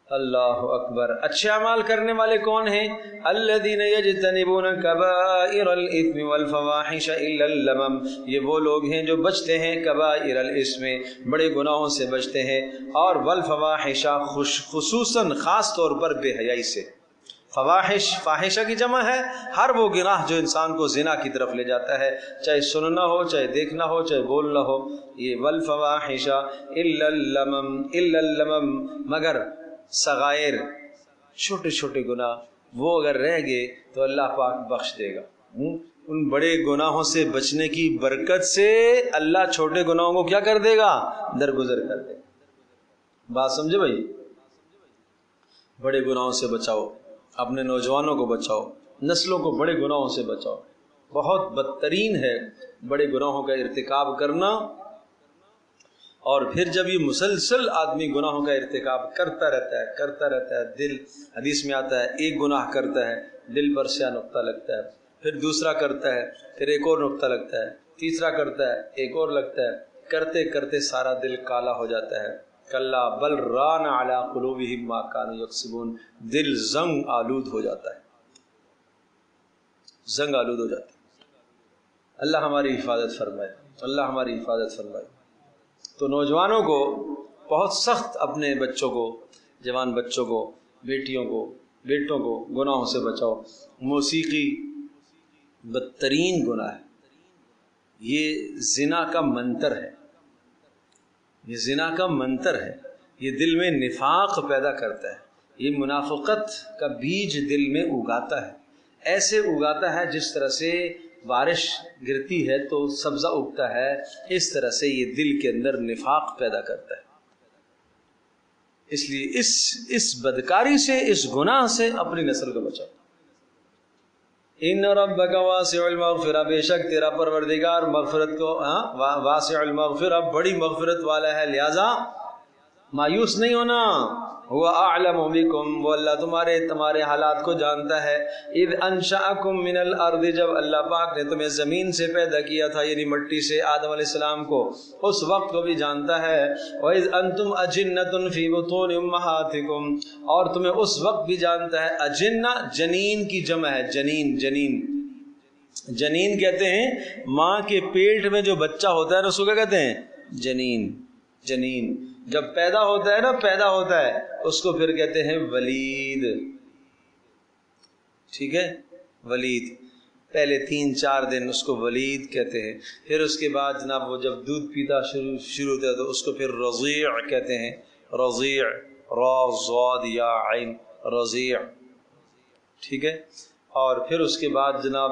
اللہ اکبر. اچھے اعمال کرنے والے کون ہیں؟ الذین یجتنبون کبائر الاثم والفواحش الا اللمم، یہ وہ لوگ ہیں جو بچتے ہیں کبائر الاثم، بڑے گناہوں سے بچتے ہیں، اور والفواحش، خصوصاً خاص طور پر بے حیائی سے. فواحش، فاحشہ کی جمع ہے ہر وہ گناہ جو انسان کو زنا کی طرف لے جاتا ہے، چاہے سننا ہو، چاہے دیکھنا ہو، چاہے بولنا ہو. یہ والفواحش الا اللمم، الا اللمم، مگر صغائر، چھوٹے چھوٹے گناہ، وہ اگر رہ گئے تو اللہ پاک بخش دے گا. ان بڑے گناہوں سے بچنے کی برکت سے اللہ چھوٹے گناہوں کو کیا کر دے گا؟ درگزر کر دے گا. بات سمجھے بھائی؟ بڑے گناہوں سے بچاؤ، اپنے نوجوانوں کو بچاؤ، نسلوں کو بڑے گناہوں سے بچاؤ. بہت بدترین ہے بڑے گناہوں کا ارتکاب کرنا. اور پھر جب یہ مسلسل آدمی گناہوں کا ارتکاب کرتا رہتا ہے، دل، حدیث میں آتا ہے ایک گناہ کرتا ہے دل پر سیاہ نقطہ لگتا ہے، پھر دوسرا کرتا ہے پھر ایک اور نقطہ لگتا ہے، تیسرا کرتا ہے ایک اور لگتا ہے، کرتے کرتے سارا دل کالا ہو جاتا ہے. کلا بل ران علی قلوبہم ما کانوا یکسبون، دل زنگ آلود ہو جاتا ہے، زنگ آلود ہو جاتا ہے. اللہ ہماری حفاظت فرمائے، اللہ ہماری حفاظت فرمائے. تو نوجوانوں کو بہت سخت اپنے بچوں کو، جوان بچوں کو، بیٹیوں کو، بیٹوں کو گناہوں سے بچاؤ. موسیقی بدترین گناہ ہے. یہ زنا کا منتر ہے، یہ زنا کا منتر ہے. یہ دل میں نفاق پیدا کرتا ہے، یہ منافقت کا بیج دل میں اگاتا ہے. ایسے اگاتا ہے جس طرح سے بارش گرتی ہے تو سبزہ اگتا ہے، اس طرح سے یہ دل کے اندر نفاق پیدا کرتا ہے. اس لیے اس بدکاری سے، اس گناہ سے اپنی نسل کو بچاؤ. ان ربک واسع المغفرہ، بے شک تیرا پروردگار مغفرت کو، واسع المغفرہ، بڑی مغفرت والا ہے، لہذا مایوس نہیں ہونا. هو اعلم بکم، وہ اللہ تمہارے حالات کو جانتا ہے. اذ انشأکم من الارض، جب اللہ پاک نے تمہیں زمین سے پیدا کیا تھا، یعنی مٹی سے، آدم علیہ السلام کو، اس وقت کو بھی جانتا ہے. وَإِذْ أَنْتُمْ أَجِنَّةٌ فِي بُطُونِ أُمَّهَاتِكُمْ، اور تمہیں اس وقت بھی جانتا ہے. اجنہ جنین کی جمع ہے، جنین کہتے ہیں ماں کے پیٹ میں جو بچہ ہوتا ہے نا، اس کو کیا کہتے ہیں؟ جنین. جب پیدا ہوتا ہے اس کو پھر کہتے ہیں ولید. ٹھیک ہے، ولید. پہلے 3-4 دن اس کو ولید کہتے ہیں. پھر اس کے بعد جناب وہ جب دودھ پیتا شروع ہوتا ہے تو اس کو پھر رضیع کہتے ہیں. رضیع، را ضاد یا عین، رضیع. ٹھیک ہے. اور پھر اس کے بعد جناب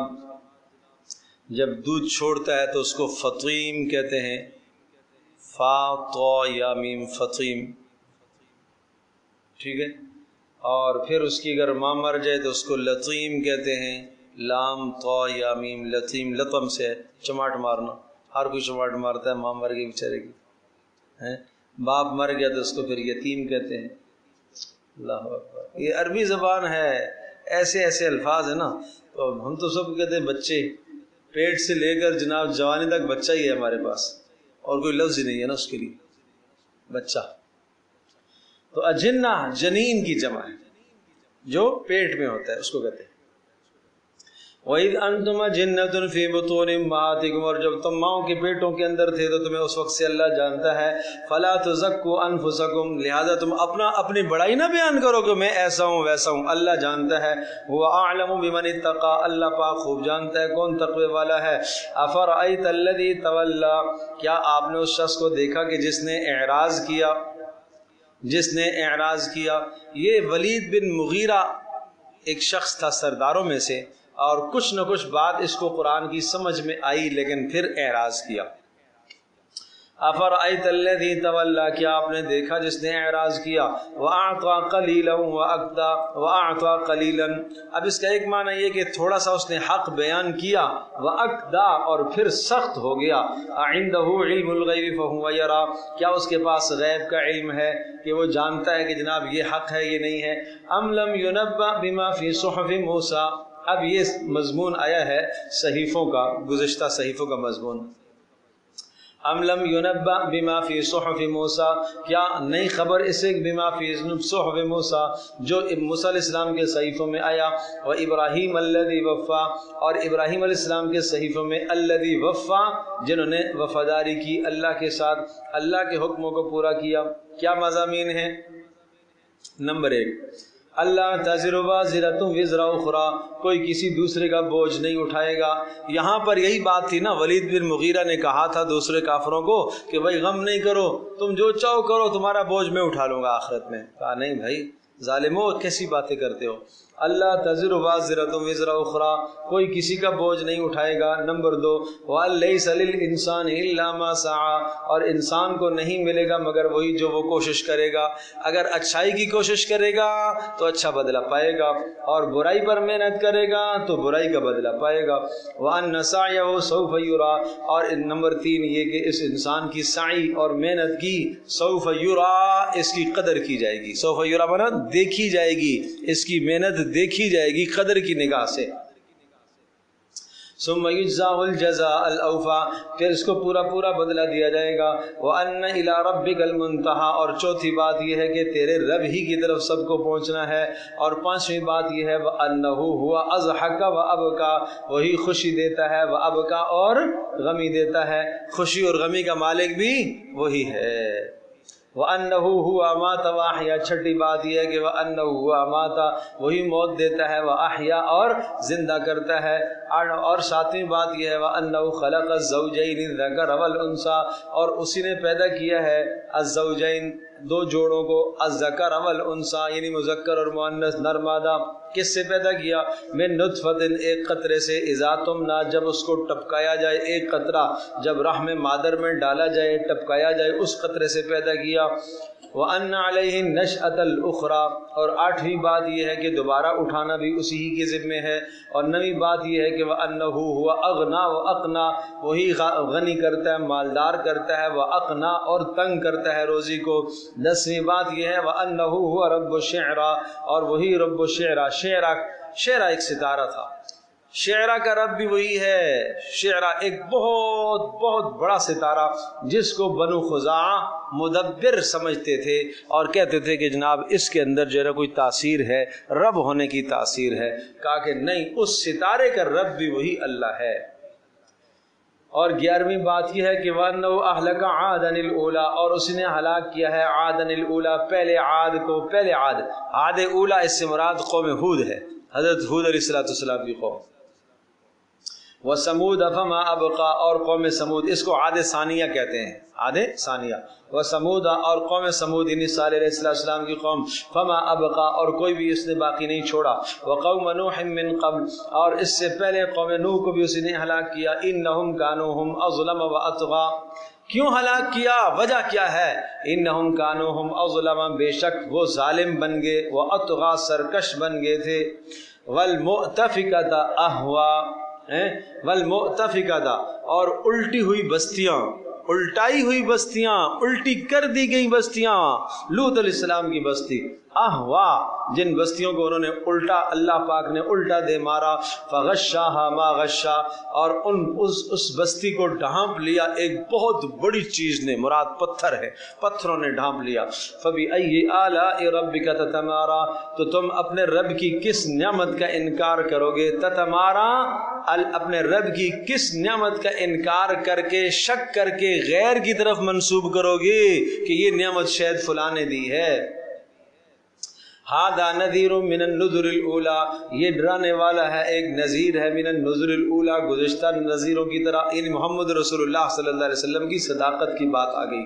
جب دودھ چھوڑتا ہے تو اس کو فطیم کہتے ہیں. فا طا یا میم، فطیم. ٹھیک ہے. اور پھر اس کی اگر ماں مر جائے تو اس کو لطیم کہتے ہیں. لام طا یا میم، لطیم. لطم سے چماٹ مارنا، ہر کوئی چماٹ مارتا ہے. ماں مر گئی بیچارے کی. باپ مر گیا تو اس کو پھر یتیم کہتے ہیں. اللہ اکبر. یہ عربی زبان ہے، ایسے ایسے الفاظ ہیں نا. تو ہم تو سب کہتے ہیں بچے، پیٹ سے لے کر جناب جوانی تک بچہ ہی ہے ہمارے پاس، اور کوئی لفظ ہی نہیں ہے نا اس کے لیے، بچہ. تو اجنہ جنین کی جمع ہے، جو پیٹ میں ہوتا ہے اس کو کہتے ہیں. وَإِذْ أَنْتُمْ أَجِنَّةٌ فِي بُطُونِ أُمَّهَاتِكُمْ، اور جب تم ماؤں کے پیٹوں کے اندر تھے تو تمہیں اس وقت سے اللہ جانتا ہے. فَلَا تُزَكُّوا أَنفُسَكُمْ، لہذا تم اپنی بڑائی نہ بیان کرو کہ میں ایسا ہوں ویسا ہوں. اللہ جانتا ہے. هُوَ أَعْلَمُ بِمَنِ اتَّقَىٰ، اللہ پاک خوب جانتا ہے کون تقوی والا ہے. أَفَرَأَيْتَ الَّذِي تَوَلَّىٰ، کیا آپ نے اس شخص کو دیکھا کہ جس نے اعراض کیا؟ یہ ولید بن مغیرہ ایک شخص تھا سرداروں میں سے، اور کچھ نہ کچھ بات اس کو قرآن کی سمجھ میں آئی لیکن پھر اعراض کیا۔ افرأیت الذی تولی، کیا آپ نے دیکھا جس نے اعراض کیا، واعطى قلیلا واعطى قلیلا، اب اس کا ایک معنی یہ کہ تھوڑا سا اس نے حق بیان کیا، واکدا اور پھر سخت ہو گیا، عنده علم الغیب فهو یرا، کیا اس کے پاس غیب کا علم ہے کہ وہ جانتا ہے کہ جناب یہ حق ہے یہ نہیں ہے، ام لم ينبأ بما فی صحف موسیٰ، اب یہ مضمون آیا ہے صحیفوں کا، گزشتہ صحیفوں کا مضمون، ام لم ينبأ بما فی صحف موسیٰ، کیا نئی خبر اسے بما فی صحف موسیٰ جو موسیٰ علیہ السلام کے صحیفوں میں آیا، و ابراہیم الذی وفا، اور ابراہیم علیہ السلام کے صحیفوں میں الذی وفا، جنہوں نے وفاداری کی اللہ کے ساتھ، اللہ کے حکموں کو پورا کیا۔ کیا مضامین ہیں؟ نمبر 1، اللہ تزر وازرۃ وزر اخری، کوئی کسی دوسرے کا بوجھ نہیں اٹھائے گا۔ یہاں پر یہی بات تھی نا، ولید بن مغیرہ نے کہا تھا دوسرے کافروں کو کہ بھائی غم نہیں کرو، تم جو چاہو کرو، تمہارا بوجھ میں اٹھا لوں گا آخرت میں۔ کہا نہیں بھائی ظالمو، کیسی باتیں کرتے ہو، اللہ تزر وازرۃ وزر اخری، کوئی کسی کا بوجھ نہیں اٹھائے گا۔ نمبر 2، وَلَيْسَ لِلْإِنسَانِ إِلَّا مَا سَعَى، اور انسان کو نہیں ملے گا مگر وہی جو وہ کوشش کرے گا۔ اگر اچھائی کی کوشش کرے گا تو اچھا بدلہ پائے گا، اور برائی پر محنت کرے گا تو برائی کا بدلہ پائے گا۔ وَأَنَّ سَعْيَهُ سَوْفَ يُرَى، اور نمبر 3 یہ کہ اس انسان کی سعی اور محنت کی سوف یرا، اس کی قدر کی جائے گی۔ سوف یرا مانا دیکھی جائے گی، اس کی محنت دیکھی جائے گی قدر کی نگاہ سے۔ ثم یجزاہ الجزاء الاوفى، پھر اس کو پورا بدلہ دیا جائے گا۔ وان الی ربک المنتہی، اور چوتھی بات یہ ہے کہ تیرے رب ہی کی طرف سب کو پہنچنا ہے۔ اور پانچویں بات یہ ہے وانہ هو اضحک وابکا، وہی خوشی دیتا ہے، وابکا اور غمی دیتا ہے، خوشی اور غمی کا مالک بھی وہی ہے۔ وَأَنَّهُ هُوَ أَمَاتَ وَأَحْيَا، چھٹی بات یہ ہے کہ وَأَنَّهُ هُوَ أَمَاتَ، وہی موت دیتا ہے، وَأَحْيَا اور زندہ کرتا ہے۔ اور ساتویں بات یہ ہے وَأَنَّهُ خَلَقَ الزَّوْجَيْنِ الذَّكَرَ وَالْأُنثَى، اور اسی نے پیدا کیا ہے الزوجین، دو جوڑوں کو، الذکر والانثیٰ یعنی مذکر اور مؤنث، نر مادہ۔ کس سے پیدا کیا؟ من نطفۃ، ایک قطرے سے، اذا تمنا، جب اس کو ٹپکایا جائے، ایک قطرہ جب رحم مادر میں ڈالا جائے، ٹپکایا جائے، اس قطرے سے پیدا کیا۔ وَأَنَّ عَلَيْهِ النَّشْأَةَ الْأُخْرَى، اور آٹھویں بات یہ ہے کہ دوبارہ اٹھانا بھی اسی ہی کے ذمے ہے۔ اور نویں بات یہ ہے کہ وَأَنَّهُ هُوَ أَغْنَى وَأَقْنَى، وہی غنی کرتا ہے، مالدار کرتا ہے، وَأَقْنَى اور تنگ کرتا ہے روزی کو۔ دسویں بات یہ ہے وَأَنَّهُ هُوَ رَبُّ الشِّعْرَى، اور وہی رب الشِّعْرَى، شعرا ایک ستارہ تھا، شعرا کا رب بھی وہی ہے۔ شعرا ایک بہت بڑا ستارہ جس کو بنو خزاعہ مدبر سمجھتے تھے اور کہتے تھے کہ جناب اس کے اندر جو ہے کوئی تاثیر ہے، رب ہونے کی تاثیر ہے۔ کہا کہ نہیں، اس ستارے کا رب بھی وہی اللہ ہے۔ اور 11ویں بات یہ ہے کہ وَأَنَّهُ أَهْلَكَ عَادًا الْأُولَىٰ، اور اس نے ہلاک کیا ہے عادًا الْأُولَىٰ، پہلے عاد کو، پہلے عاد اولا، اس سے مراد قوم ہود ہے، حضرت ہود علیہ السلام کی قوم۔ وَثَمُودَ فَمَا أَبْقَىٰ، اور قوم سمود، اس کو عاد ثانیہ کہتے ہیں، عاد ثانیہ۔ وَثَمُودَ، اور قوم سمود یعنی صالح علیہ السلام کی قوم، فَمَا أَبْقَىٰ، اور کوئی بھی اس نے باقی نہیں چھوڑا۔ وَقَوْمَ نُوحٍ مِّن قَبْلُ، اور اس سے پہلے قوم نوح کو بھی اس نے ہلاک کیا۔ إِنَّهُمْ كَانُوا هُمْ أَظْلَمَ وَأَطْغَىٰ، کیوں ہلاک کیا؟ وجہ کیا ہے؟ إِنَّهُمْ كَانُوا هُمْ أَظْلَمَ، بے شک وہ ظالم بن گئے، وَأَطْغَىٰ سرکش بن گئے تھے۔ وَالْمُؤْتَفِكَةَ أَهْوَىٰ، وَالْمُؤْتَفِكَةَ، اور الٹی ہوئی بستیاں، الٹائی ہوئی بستیاں، الٹی کر دی گئی بستیاں، لوط علیہ السلام کی بستی، احوا، جن بستیوں کو انہوں نے الٹا، اللہ پاک نے الٹا دے مارا، فغشاها ما غشا، اور اس بستی کو ڈھانپ لیا ایک بہت بڑی چیز نے، مراد پتھر ہے، پتھروں نے ڈھانپ لیا۔ فبأي آلاء ربك تتمارى، تو تم اپنے رب کی کس نعمت کا انکار کرو گے؟ تتمارا، اپنے رب کی کس نعمت کا انکار کر کے، شک کر کے غیر کی طرف منسوب کرو گے کہ یہ نعمت شاید فلاں نے دی ہے۔ ہادہ نذیر من النذر الاولی، یہ ڈرانے والا ہے، ایک نذیر ہے، من النذر الاولی، گزشتہ نذیروں کی طرح، یعنی محمد رسول اللہ صلی اللہ علیہ وسلم کی صداقت کی بات آ گئی۔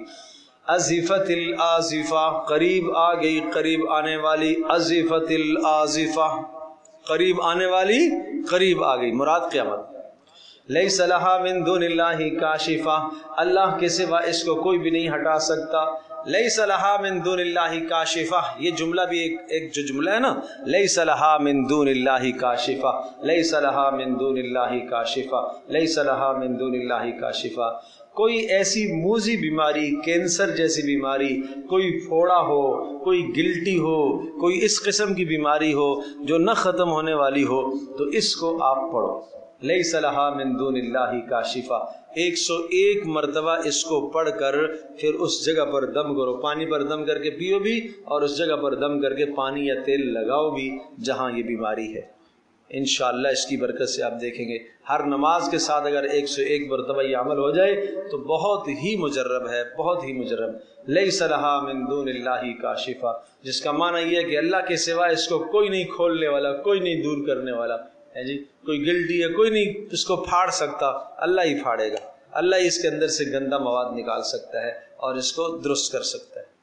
ازفت الازفہ، قریب آ گئی، قریب آنے والی، ازفت الازفہ، قریب آنے والی قریب آ گئی، مراد قیامت۔ لیس لہا من دون اللہ کاشفہ، اللہ کے سوا اس کو کوئی بھی نہیں ہٹا سکتا۔ لیس لہا من دون اللہ کاشفہ، یہ جملہ بھی ایک جو جملہ ہے نا، لیس لہا من دون اللہ کاشفہ، لیس لہا من دون اللہ کاشفہ، لیس لہا من دون اللہ کاشفہ۔ کوئی ایسی موذی بیماری، کینسر جیسی بیماری، کوئی پھوڑا ہو، کوئی گلٹی ہو، کوئی اس قسم کی بیماری ہو جو نہ ختم ہونے والی ہو، تو اس کو آپ پڑھو، لیس لہا من دون اللہ کاشفہ، 101 مرتبہ اس کو پڑھ کر پھر اس جگہ پر دم کرو، پانی پر دم کر کے پیو بھی، اور اس جگہ پر دم کر کے پانی یا تیل لگاؤ بھی جہاں یہ بیماری ہے۔ انشاءاللہ اس کی برکت سے آپ دیکھیں گے ہر نماز کے ساتھ اگر 101 مرتبہ یہ عمل ہو جائے تو بہت ہی مجرب ہے، بہت ہی مجرب۔ لیس لہا من دون اللہ کاشفہ، جس کا معنی یہ ہے کہ اللہ کے سوا اس کو کوئی نہیں کھولنے والا، کوئی نہیں دور کرنے والا ہے جی۔ کوئی گلٹی ہے، کوئی نہیں اس کو پھاڑ سکتا، اللہ ہی پھاڑے گا، اللہ ہی اس کے اندر سے گندا مواد نکال سکتا ہے اور اس کو درست کر سکتا ہے۔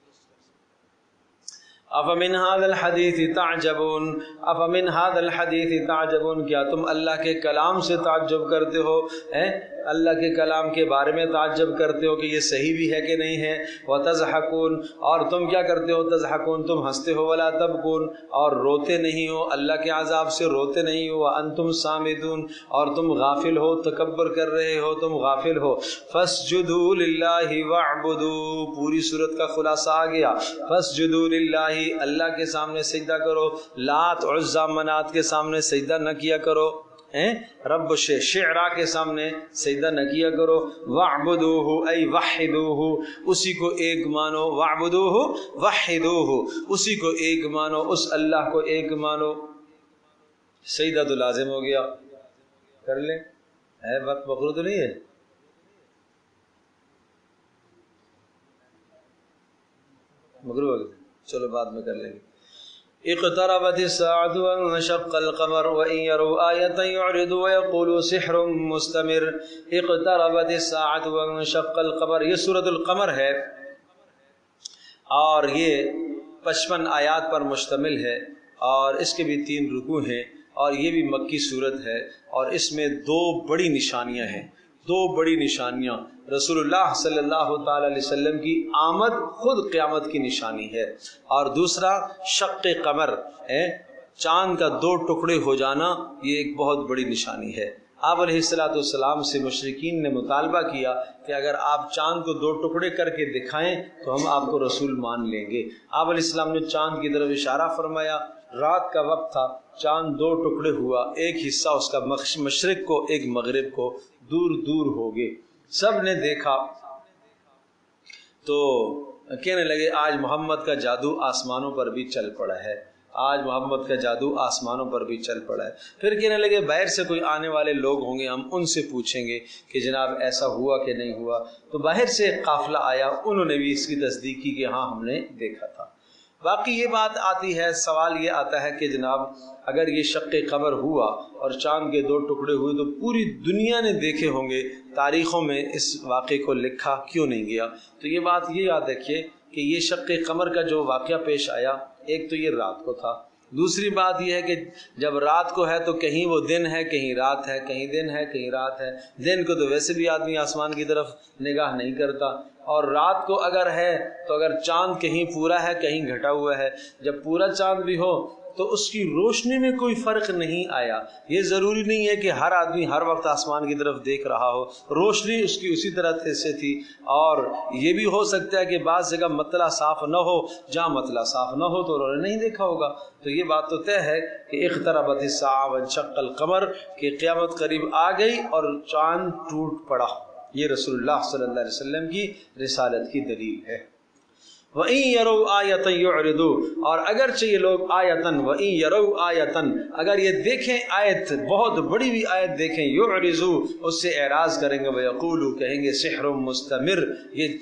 افمن هذا الحدیث تعجبون، افمن هذا الحدیث تعجبون، کیا تم اللہ کے کلام سے تعجب کرتے ہو؟ اللہ کے کلام کے بارے میں تعجب کرتے ہو کہ یہ صحیح بھی ہے کہ نہیں ہے؟ وتضحکون، اور تم کیا کرتے ہو؟ تضحکون، تم ہنستے ہو، ولا تبکون، اور روتے نہیں ہو، اللہ کے عذاب سے روتے نہیں ہو، وانتم صامدون، اور تم غافل ہو، تکبر کر رہے ہو، تم غافل ہو۔ فاسجدوا للہ واعبدوا، پوری صورت کا خلاصہ آ گیا۔ فاسجدوا للہ، اللہ کے سامنے سجدہ کرو، لات عزا منات کے سامنے سجدہ نہ کیا کرو، رب شعرا کے سامنے سجدہ نہ کیا کرو۔ وَاعْبُدُوهُ ای وحدوه، اسی کو ایک مانو، وَاعْبُدُوهُ وحدوه، اسی کو ایک مانو، اس اللہ کو ایک مانو۔ سجدہ تو لازم ہو گیا، کر لیں، وقت مغرور تو نہیں ہے؟ مغرور ہو گیا، چلو بعد میں کر لیں گے۔ اقتربت الساعة وانشق القمر وإن يروا آية يعرضوا ويقولوا سحر مستمر۔ اقتربت الساعة وانشق القمر، یہ سورۃ القمر ہے اور یہ 55 آیات پر مشتمل ہے، اور اس کے بھی 3 رکوع ہیں، اور یہ بھی مکی صورت ہے، اور اس میں 2 بڑی نشانیاں ہیں، 2 بڑی نشانیاں۔ رسول اللہ صلی اللہ تعالی علیہ وسلم کی آمد خود قیامت کی نشانی ہے، اور دوسرا شق قمر، چاند کا 2 ٹکڑے ہو جانا، یہ ایک بہت بڑی نشانی ہے۔ آپ علیہ السلام سے مشرکین نے مطالبہ کیا کہ اگر آپ چاند کو 2 ٹکڑے کر کے دکھائیں تو ہم آپ کو رسول مان لیں گے۔ آپ علیہ السلام نے چاند کی طرف اشارہ فرمایا، رات کا وقت تھا، چاند 2 ٹکڑے ہوا، ایک حصہ اس کا مشرق کو، ایک مغرب کو، دور دور ہو گئے۔ سب نے دیکھا تو کہنے لگے آج محمد کا جادو آسمانوں پر بھی چل پڑا ہے، آج محمد کا جادو آسمانوں پر بھی چل پڑا ہے۔ پھر کہنے لگے باہر سے کوئی آنے والے لوگ ہوں گے، ہم ان سے پوچھیں گے کہ جناب ایسا ہوا کہ نہیں ہوا۔ تو باہر سے ایک قافلہ آیا، انہوں نے بھی اس کی تصدیق کی کہ ہاں ہم نے دیکھا تھا۔ باقی یہ بات آتی ہے، سوال یہ آتا ہے کہ جناب اگر یہ شق قمر ہوا اور چاند کے 2 ٹکڑے ہوئے تو پوری دنیا نے دیکھے ہوں گے، تاریخوں میں اس واقعے کو لکھا کیوں نہیں گیا؟ تو یہ بات یہ یاد رکھیے کہ یہ شق قمر کا جو واقعہ پیش آیا، ایک تو یہ رات کو تھا، دوسری بات یہ ہے کہ جب رات کو ہے تو کہیں وہ دن ہے، کہیں رات ہے، کہیں دن ہے، کہیں رات ہے۔ دن کو تو ویسے بھی آدمی آسمان کی طرف نگاہ نہیں کرتا، اور رات کو اگر ہے تو اگر چاند کہیں پورا ہے کہیں گھٹا ہوا ہے، جب پورا چاند بھی ہو تو اس کی روشنی میں کوئی فرق نہیں آیا۔ یہ ضروری نہیں ہے کہ ہر آدمی ہر وقت آسمان کی طرف دیکھ رہا ہو، روشنی اس کی اسی طرح سے تھی، اور یہ بھی ہو سکتا ہے کہ بعض جگہ مطلع صاف نہ ہو، جہاں مطلع صاف نہ ہو تو انہوں نے نہیں دیکھا ہوگا۔ تو یہ بات تو طے ہے کہ اقتربت الساعہ وانشق القمر، کہ قیامت قریب آ گئی اور چاند ٹوٹ پڑا۔ یہ رسول اللہ صلی اللہ علیہ وسلم کی رسالت کی دلیل ہے۔ وَإِن يَرَوْا آيَةً يُعْرِضُوا، اور اگرچہ یہ لوگ آیتن، وَإِن يَرَوْا آیتن، اگر یہ دیکھیں آیت، بہت بڑی بھی آیت دیکھیں، يُعْرِضُوا، اس سے اعراض کریں گے، وَيَقُولُوا، کہیں گے سحر مستمر، یہ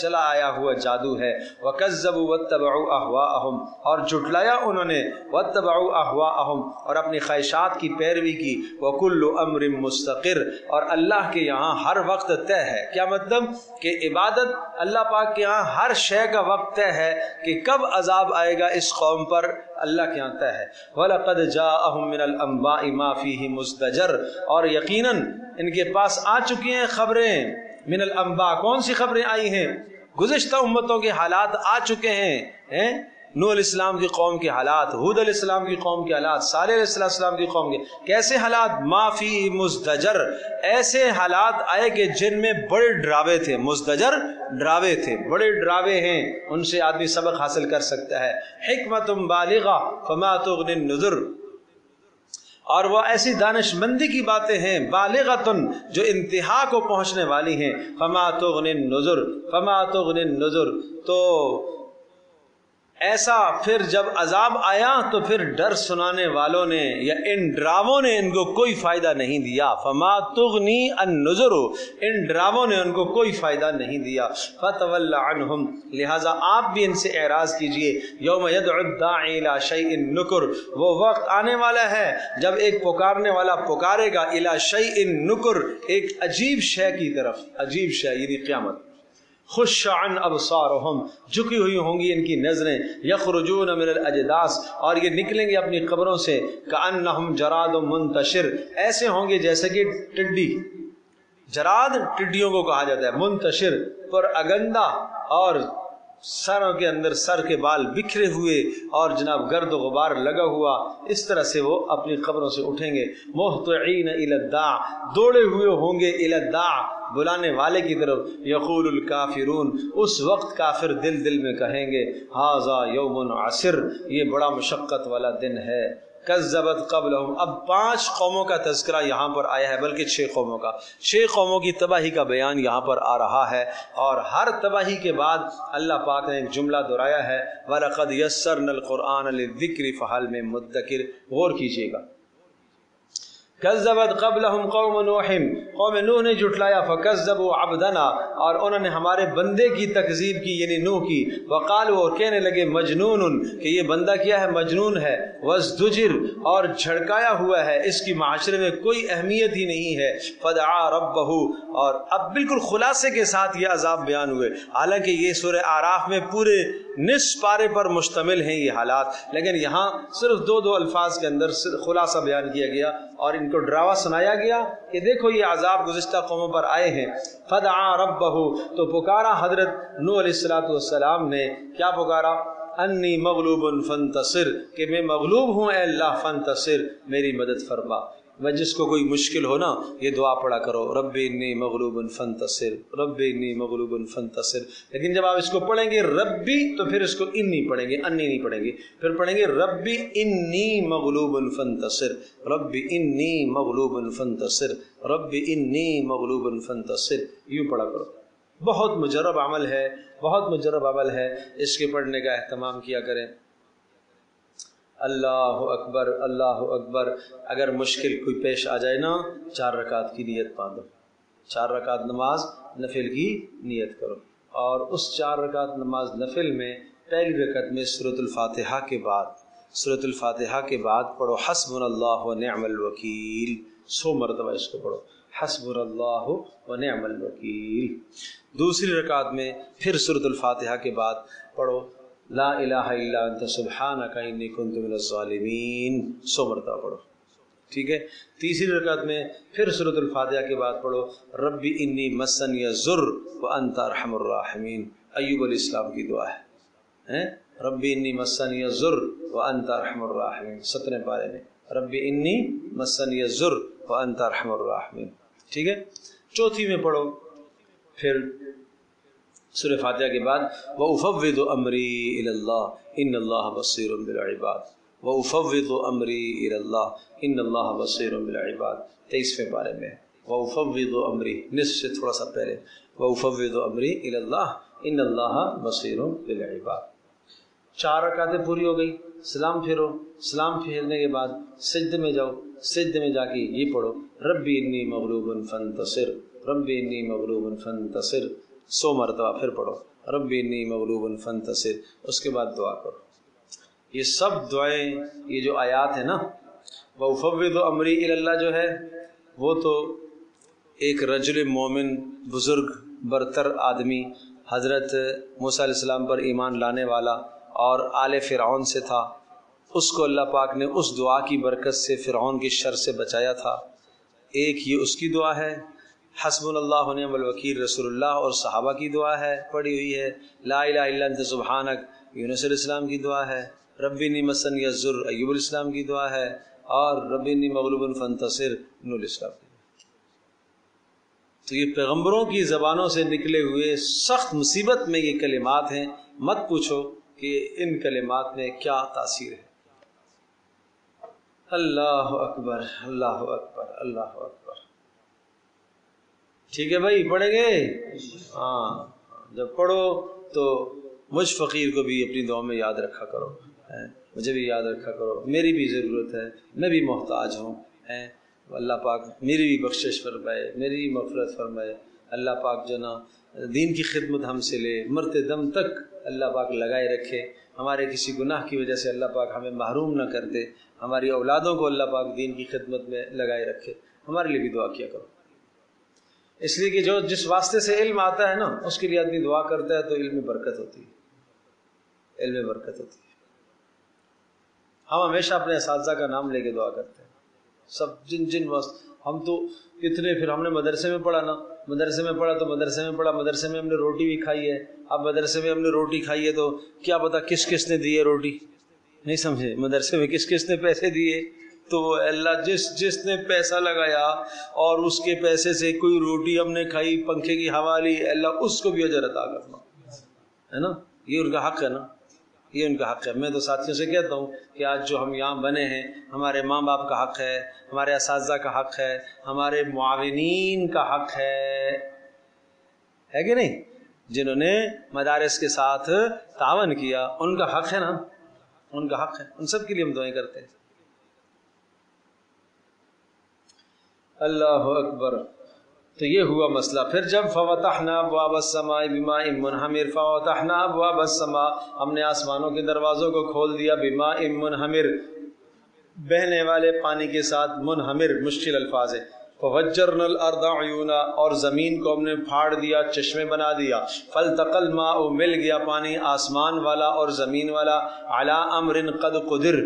چلا آیا ہوا جادو ہے۔ وَكَذَّبُوا وَاتَّبَعُوا أَهْوَاءَهُمْ، اور جھٹلایا انہوں نے، وَاتَّبَعُوا أَهْوَاءَهُمْ، اور اپنی خواہشات کی پیروی کی۔ وَكُلُّ أَمْرٍ مُسْتَقِرٍ، اور اللہ کے یہاں ہر وقت طے ہے۔ کیا مطلب؟ کہ عبادت اللہ پاک کے یہاں ہر شے کا وقت طے ہے کہ کب عذاب آئے گا اس قوم پر، اللہ کے یہاں طے ہے۔ وَلَقَدْ جَاءَهُم مِّنَ الْأَنبَاءِ مَا فِيهِ مُزْدَجَرٌ، اور یقیناً ان کے پاس آ چکی ہیں خبریں، من الانباء کون سی خبریں آئی ہیں؟ گزشتہ امتوں کے حالات آ چکے ہیں، نوح علیہ السلام کی قوم کے حالات، ہود علیہ السلام کی قوم کے حالات، صالح علیہ السلام کی قوم کے کیسے حالات؟ ما فی مزدجر، ایسے حالات آئے کہ جن میں بڑے ڈراوے تھے، مزدجر ڈراوے تھے، بڑے ڈراوے ہیں، ان سے آدمی سبق حاصل کر سکتا ہے۔ حکمت بالغہ فما تغنی النذر، اور وہ ایسی دانش مندی کی باتیں ہیں، بالغتن جو انتہا کو پہنچنے والی ہیں، فما تغنی النذر، فما تغنی النذر، تو ایسا پھر جب عذاب آیا تو پھر ڈر سنانے والوں نے یا ان ڈراووں نے ان کو کوئی فائدہ نہیں دیا، فما تغنی النذر، ان ڈراووں نے ان کو کوئی فائدہ نہیں دیا۔ فتول عنہم، لہٰذا آپ بھی ان سے اعراض کیجئے، یوم یدعو الداعی الی شیء نکر، وہ وقت آنے والا ہے جب ایک پکارنے والا پکارے گا الی شیء نکر، ایک عجیب شے کی طرف، عجیب شے یعنی قیامت۔ خش عن ابصارہم، جھکی ہوئی ہوں گی ان کی نظریں، یخرجون من الاجداث، اور یہ نکلیں گے اپنی قبروں سے، کأنہم جراد منتشر، ایسے ہوں گے جیسے کہ ٹڈی، جراد ٹڈیوں کو کہا جاتا ہے، منتشر پر اگندہ، اور سروں کے اندر سر کے بال بکھرے ہوئے اور جناب گرد و غبار لگا ہوا، اس طرح سے وہ اپنی قبروں سے اٹھیں گے۔ مہطعین الی الداع، دوڑے ہوئے ہوں گے الی الداع، بلانے والے کی طرف۔ یقول الکافرون، اس وقت کافر دل دل میں کہیں گے، ھذا یوم عسر، یہ بڑا مشقت والا دن ہے۔ کذبت قبلہم، اب 5 قوموں کا تذکرہ یہاں پر آیا ہے، بلکہ 6 قوموں کا، 6 قوموں کی تباہی کا بیان یہاں پر آ رہا ہے، اور ہر تباہی کے بعد اللہ پاک نے ایک جملہ دہرایا ہے، وَلَقَدْ يَسَّرْنَا الْقُرْآنَ لِلذِّكْرِ فَهَلْ مِن مُدَّكِرٍ، غور کیجئے گا۔ کذبت قبلہم قوم نوح، قوم نوح نے جھٹلایا، فکذبوا عبدنا، اور انہوں نے ہمارے بندے کی تکذیب کی، یعنی نوح کی، وقالوا، اور کہنے لگے، مجنون، کہ یہ بندہ کیا ہے؟ مجنون ہے، وازدجر، اور جھڑکایا ہوا ہے، اس کی معاشرے میں کوئی اہمیت ہی نہیں ہے، فدعا ربہ، اور اب بالکل خلاصے کے ساتھ یہ عذاب بیان ہوئے، حالانکہ یہ سورہ اعراف میں پورے نصف پارے پر مشتمل ہیں یہ حالات، لیکن یہاں صرف 2 الفاظ کے اندر خلاصہ بیان کیا گیا اور ان کو ڈراوا سنایا گیا کہ دیکھو یہ عذاب گزشتہ قوموں پر آئے ہیں۔ فدعا ربہ، تو پکارا حضرت نوح علیہ السلام نے، کیا پکارا؟ انی مغلوب فانتصر، کہ میں مغلوب ہوں اے اللہ، فانتصر، میری مدد فرما۔ وہ جس کو کوئی مشکل ہو نا، یہ دعا پڑھا کرو، رب انی مغلوب فانتصر، رب انی مغلوب فانتصر، لیکن جب آپ اس کو پڑھیں گے ربی تو پھر اس کو انی پڑھیں گے، انی نہیں پڑھیں گے، پھر پڑھیں گے ربی انی مغلوب فانتصر، رب انی مغلوب فانتصر، رب انی مغلوب فانتصر، یوں پڑھا کرو۔ بہت مجرب عمل ہے، بہت مجرب عمل ہے، اس کے پڑھنے کا اہتمام کیا کریں۔ اللہ اکبر، اللہ اکبر۔ اگر مشکل کوئی پیش آ جائے نا، 4 رکعت کی نیت باندھو، 4 رکعت نماز نفل کی نیت کرو، اور اس 4 رکعت نماز نفل میں پہلی رکعت میں سورۃ الفاتحہ کے بعد، سورۃ الفاتحہ کے بعد پڑھو حسبنا اللہ و نعم الوکیل، 100 مرتبہ اس کو پڑھو، حسبنا اللہ و نعم الوکیل۔ دوسری رکعت میں پھر سورۃ الفاتحہ کے بعد پڑھو لا الہ الا انت سبحانک انی کنت من الظالمین، 100 مرتبہ پڑھو، ٹھیک ہے۔ تیسری رکعت میں پھر سورۃ الفاتحہ کے بعد پڑھو رب انی مسنی الضر وانت ارحم الراحمین، ایوب علیہ السلام کی دعا ہے، رب انی مسنی الضر وانت ارحم الراحمین، 17 پارے میں، رب انی مسنی الضر وانت ارحم الراحمین، ٹھیک ہے۔ چوتھی میں پڑھو پھر سورہ فاتحہ کے بعد وَأُفَوِّضُ أَمْرِي إِلَى اللَّهِ إِنَّ اللَّهَ بَصِيرٌ بِالْعِبَادِ، وَأُفَوِّضُ أَمْرِي إِلَى اللَّهِ إِنَّ اللَّهَ بَصِيرٌ بِالْعِبَادِ، 23ویں پارے میں وَأُفَوِّضُ أَمْرِي، نصف سے تھوڑا سا پہلے، وَأُفَوِّضُ أَمْرِي إِلَى اللَّهِ إِنَّ اللَّهَ بَصِيرٌ بِالْعِبَادِ۔ 4 رکعتیں پوری ہو گئی، سلام پھیرو، سلام پھیرنے کے بعد سجدے میں جاؤ، سجدے میں جا کے یہ پڑھو رب انی مغلوب فانتصر، رب انی مغلوب فانتصر، 100 مرتبہ پھر پڑھو رب انی مغلوب فانتصر، اس کے بعد دعا کرو۔ یہ سب دعائیں، یہ جو آیات ہیں نا، وَأُفَوِّضُ أَمْرِي إِلَى اللَّهِ جو ہے، وہ تو ایک رجل مومن، بزرگ برتر آدمی حضرت موسیٰ علیہ السلام پر ایمان لانے والا اور آل فرعون سے تھا، اس کو اللہ پاک نے اس دعا کی برکت سے فرعون کی شر سے بچایا تھا۔ ایک یہ اس کی دعا ہے، حسبنا اللہ و نعم الوکیل رسول اللہ اور صحابہ کی دعا ہے پڑھی ہوئی ہے۔ لا الہ الا انت سبحانک یونس علیہ السلام کی دعا ہے۔ رب انی مسنی الضر ایوب علیہ السلام کی دعا ہے، اور رب انی مغلوب فانتصر نوح علیہ السلام کی۔ تو یہ پیغمبروں کی زبانوں سے نکلے ہوئے سخت مصیبت میں یہ کلمات ہیں، مت پوچھو کہ ان کلمات میں کیا تاثیر ہے۔ اللہ اکبر اللہ اکبر اللہ اکبر۔ ٹھیک ہے بھائی، پڑھیں گے؟ ہاں، جب پڑھو تو مجھ فقیر کو بھی اپنی دعا میں یاد رکھا کرو، مجھے بھی یاد رکھا کرو، میری بھی ضرورت ہے، میں بھی محتاج ہوں، اللہ پاک میری بھی بخشش فرمائے، میری بھی مغفرت فرمائے۔ اللہ پاک جو نا دین کی خدمت ہم سے لے، مرتے دم تک اللہ پاک لگائے رکھے، ہمارے کسی گناہ کی وجہ سے اللہ پاک ہمیں محروم نہ کر دے، ہماری اولادوں کو اللہ پاک دین کی خدمت میں لگائے رکھے۔ ہمارے لیے بھی دعا کیا کرو، اس لیے کہ جو جس واسطے سے علم آتا ہے نا، اس کے لیے آدمی دعا کرتا ہے تو علم میں برکت ہوتی ہے، علم میں برکت ہوتی ہے۔ ہم ہمیشہ اپنے اساتذہ کا نام لے کے دعا کرتے ہیں، سب جن واسطے ہم تو کتنے، پھر ہم نے مدرسے میں پڑھا نا، مدرسے میں پڑھا تو مدرسے میں پڑھا، مدرسے میں ہم نے روٹی بھی کھائی ہے۔ اب مدرسے میں ہم نے روٹی کھائی ہے تو کیا پتا کس کس نے دی ہے روٹی، نہیں سمجھے؟ مدرسے میں کس کس نے پیسے دیے، تو اللہ جس نے پیسہ لگایا اور اس کے پیسے سے کوئی روٹی ہم نے کھائی، پنکھے کی ہوا لی، اللہ اس کو بھی اجر عطا کرنا ہے نا، یہ ان کا حق ہے نا، یہ ان کا حق ہے۔ میں تو ساتھیوں سے کہتا ہوں کہ آج جو ہم یہاں بنے ہیں، ہمارے ماں باپ کا حق ہے، ہمارے اساتذہ کا حق ہے، ہمارے معاونین کا حق ہے کہ نہیں؟ جنہوں نے مدارس کے ساتھ تعاون کیا، ان کا حق ہے نا، ان کا حق ہے، ان سب کے لیے ہم دعائیں کرتے ہیں۔ اللہ اکبر۔ تو یہ ہوا مسئلہ۔ پھر جب فَوَتَحْنَا أَبْوَابَ السَّمَاءِ بِمَاءٍ مُنْهَمِرٍ فَوَتَحْنَا أَبْوَابَ السَّمَاءِ، ہم نے آسمانوں کے دروازوں کو کھول دیا، بِمَاءٍ مُنْهَمِرٍ، بہنے والے پانی کے ساتھ، منہمر مشکل الفاظ ہے۔ فَفَجَّرْنَا الْأَرْضَ عُيُونًا، اور زمین کو ہم نے پھاڑ دیا، چشمے بنا دیا۔ فَالْتَقَى الْمَاءُ، مل گیا پانی، آسمان والا اور زمین والا، عَلَىٰ أَمْرٍ قَدْ قُدِرَ،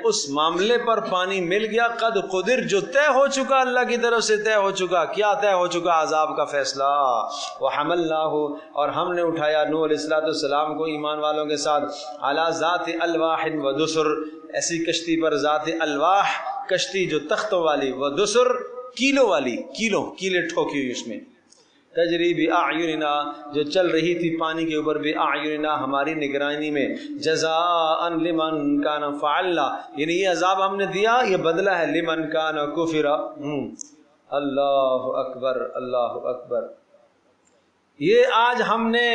اس معاملے پر پانی مل گیا، قد قدر، جو طے ہو چکا، اللہ کی طرف سے طے ہو چکا۔ کیا طے ہو چکا؟ عذاب کا فیصلہ۔ وَحَمَلْنَاهُ، اور ہم نے اٹھایا نوح علیہ السلام کو ایمان والوں کے ساتھ، عَلَىٰ ذَاتِ أَلْوَاحٍ وَدُسُرٍ، ایسی کشتی پر، ذات الواح، کشتی جو تختوں والی، ودسر، کیلوں والی، کیلے ٹھوکی ہوئی اس میں، تجری بِأَعْيُنِنَا، جو چل رہی تھی پانی کے اوپر، بِأَعْيُنِنَا، ہماری نگرانی میں، جزاءً لمن کان فعلنا، یعنی یہ عذاب ہم نے دیا، یہ بدلہ ہے، لمن کان کفر۔ اللہ اکبر اللہ اکبر۔ یہ آج ہم نے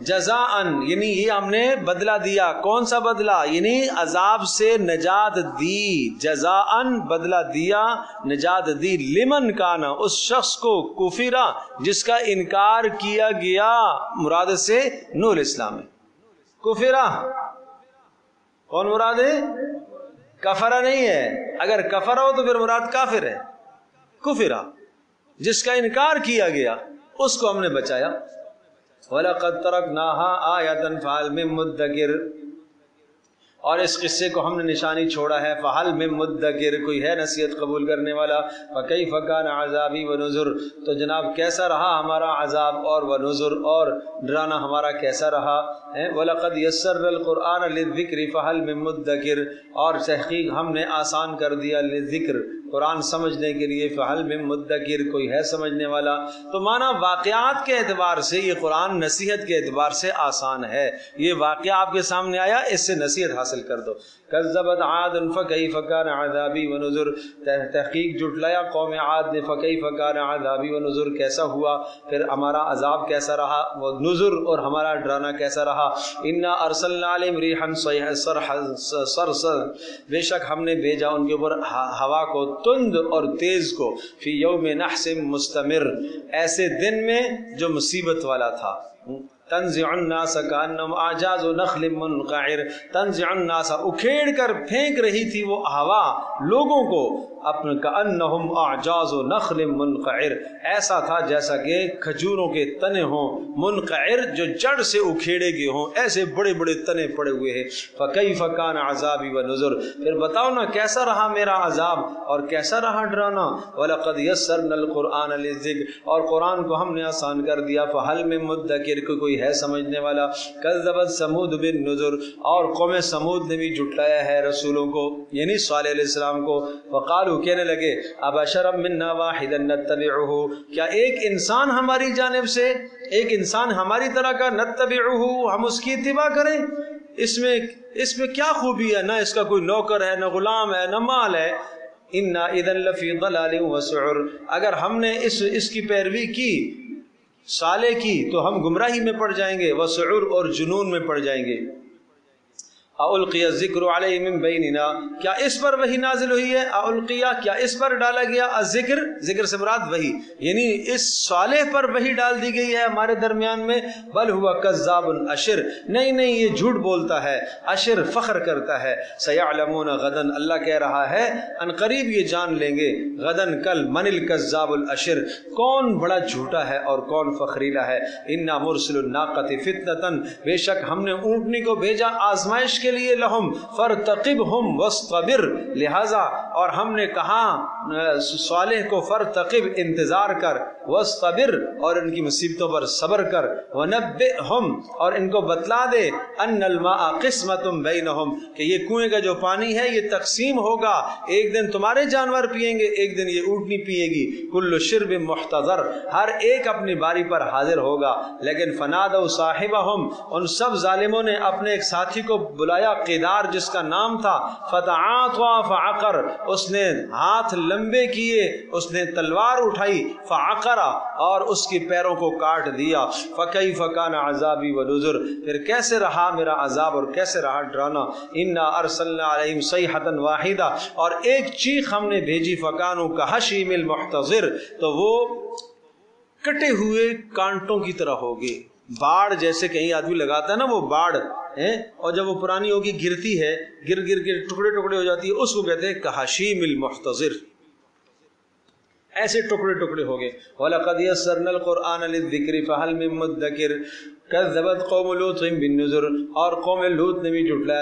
جزاءً، یعنی یہ ہم نے بدلہ دیا۔ کون سا بدلہ؟ یعنی عذاب سے نجات دی، جزاءً بدلہ دیا، نجات دی، لمن کانا، اس شخص کو، کفرا، جس کا انکار کیا گیا، مراد سے نوح علیہ السلام ہے۔ کفرا کون مراد ہے؟ کفرا نہیں ہے، اگر کفرا ہو تو پھر مراد کافر ہے۔ کفرا، جس کا انکار کیا گیا، اس کو ہم نے بچایا۔ وَلَقَدْ تَرَكْنَاهَا آيَةً فَهَلْ مِن مُدَّكِرٍ، اور اس قصے کو ہم نے نشانی چھوڑا ہے، فَهَلْ مِن مُدَّكِرٍ، کوئی ہے نصیحت قبول کرنے والا؟ فَكَيْفَ كَانَ عَذَابِي وَنُذُرِ، تو جناب کیسا رہا ہمارا عذاب اور وَنُذُرِ، اور ڈرانا ہمارا کیسا رہا۔ وَلَقَدْ يَسَّرْنَا الْقُرْآنَ لِلذِّكْرِ فَهَلْ مِن مُدَّكِرٍ، اور تحقیق ہم نے آسان کر دیا، للذکر، قرآن سمجھنے کے لیے، فَهَلْ مِن مُدَّكِرٍ، کوئی ہے سمجھنے والا۔ تو مانا واقعات کے اعتبار سے یہ قرآن نصیحت کے اعتبار سے آسان ہے، یہ واقعہ آپ کے سامنے آیا، اس سے نصیحت حاصل کر دو۔ کذبت عاد فکیف کان عذابی ونذر، تحقیق جھٹلایا قوم عاد نے، فکیف کان عذابی ونذر، کیسا ہوا پھر ہمارا عذاب کیسا رہا، وہ نذر اور ہمارا ڈرانا کیسا رہا۔ انا ارسلنا علیہم ریحا صرصرا، بے شک ہم نے بھیجا ان کے اوپر ہوا کو، تند اور تیز کو، فی یوم نحس مستمر، ایسے دن میں جو مصیبت والا تھا۔ تنزع الناس کانہم اعجاز نخل منقعر، تنزع الناس اکھیڑ کر پھینک رہی تھی وہ ہوا لوگوں کو اپنے، کانہم اعجاز نخل منقعر، ایسا تھا جیسا کہ کھجوروں کے تنے ہوں، منقعر جو جڑ سے اکھیڑے گئے ہوں، ایسے بڑے بڑے تنے پڑے ہوئے ہیں۔ فکیف کان عذابی ونذر، پھر بتاؤ نا کیسا رہا میرا عذاب اور کیسا رہا ڈرانا۔ وَلَقَدْ يَسَّرْنَا الْقُرْآنَ لِلذِّكْرِ، اور قرآن کو ہم نے آسان کر دیا، فَهَلْ مِن مُدَّكِرٍ، کوئی ہے سمجھنے والا۔ کذبت ثمود بالنذر، اور قوم سمود نے بھی جھٹلایا ہے رسولوں کو، یعنی صالح علیہ السلام کو۔ وقالوا، کہنے لگے، ابشرا منا واحدا نتبعہ، کیا ایک انسان ہماری جانب سے، ایک انسان ہماری طرح کا، نتبعہ ہم اس کی اتباع کریں، اس میں کیا خوبی ہے، نہ اس کا کوئی نوکر ہے، نہ غلام ہے، نہ مال ہے۔ انا اذا لفی ضلال وسعر، اگر ہم نے اس کی پیروی کی صالح کی تو ہم گمراہی میں پڑ جائیں گے، وسعر اور جنون میں پڑ جائیں گے۔ اَأُلْقِيَ الذِّكْرُ عَلَيْهِ مِن بَيْنِنَا، کیا اس پر وحی نازل ہوئی ہے، اُلقیہ کیا اس پر ڈالا گیا، الذکر، ذکر سے مراد وحی، یعنی اس صالح پر وحی ڈال دی گئی ہے ہمارے درمیان میں۔ بل ہوا کذاب اشر، نہیں یہ جھوٹ بولتا ہے، اشر فخر کرتا ہے۔ سیعلمون غدن، اللہ کہہ رہا ہے ان قریب یہ جان لیں گے، غدن کل، من الکذاب الاشر، کون بڑا جھوٹا ہے اور کون فخریلا ہے۔ انا مرسل الناقۃ فتنۃ، بے شک ہم نے اونٹنی کو بھیجا آزمائش کے لیے، لہم فرتقبہم وصطبر، لہذا اور ہم نے کہا صالح کو فرتقب، انتظار کر، وصطبر اور ان کی مصیبتوں پر صبر کر، ونبئہم اور ان کو بتلا دے، ان الماء قسمۃ بینہم، کہ یہ کنویں کا جو پانی ہے یہ تقسیم ہوگا، ایک دن تمہارے جانور پیئیں گے، ایک دن یہ اونٹنی پیے گی، کل شرب محتضر، ہر ایک اپنی باری پر حاضر ہوگا۔ لیکن فنادوا صاحبہم، ان سب ظالموں نے اپنے ایک ساتھی کو بلایا، قیدار جس کا نام تھا، فتعاطوا فعقر، اس نے ہاتھ لمبے کیے، اس نے تلوار اٹھائی، فعقر اور اس کی پیروں کو کاٹ دیا۔ فکیف کان عذابی ونذر، پھر کیسے رہا میرا عذاب اور کیسے رہا ڈرانا۔ انا ارسلنا علیہم صیحۃ واحدہ، اور ایک چیخ ہم نے بھیجی، فکانوا کحشیم المحتضر، تو وہ کٹے ہوئے کانٹوں کی طرح ہوگی، باڑ جیسے کہیں آدمی لگاتا ہے نا وہ باڑ، اور جب وہ پرانی ہوگی گرتی ہے، گر کے ٹکڑے ٹکڑے ہو جاتی ہے، اس کو کہتے ہیں کحشیم المحتضر، ایسے ٹکڑے ٹکڑے ہو گئے۔ وَلَقَدْ يَسَّرْنَا الْقُرْآنَ لِلذِّكْرِ فَهَلْ مِن مُدَّكِرٍ كَذَّبَتْ قَوْمُ لُوطٍ بِالنُّذُرِ، اور قوم لوط نے بھی جھٹلایا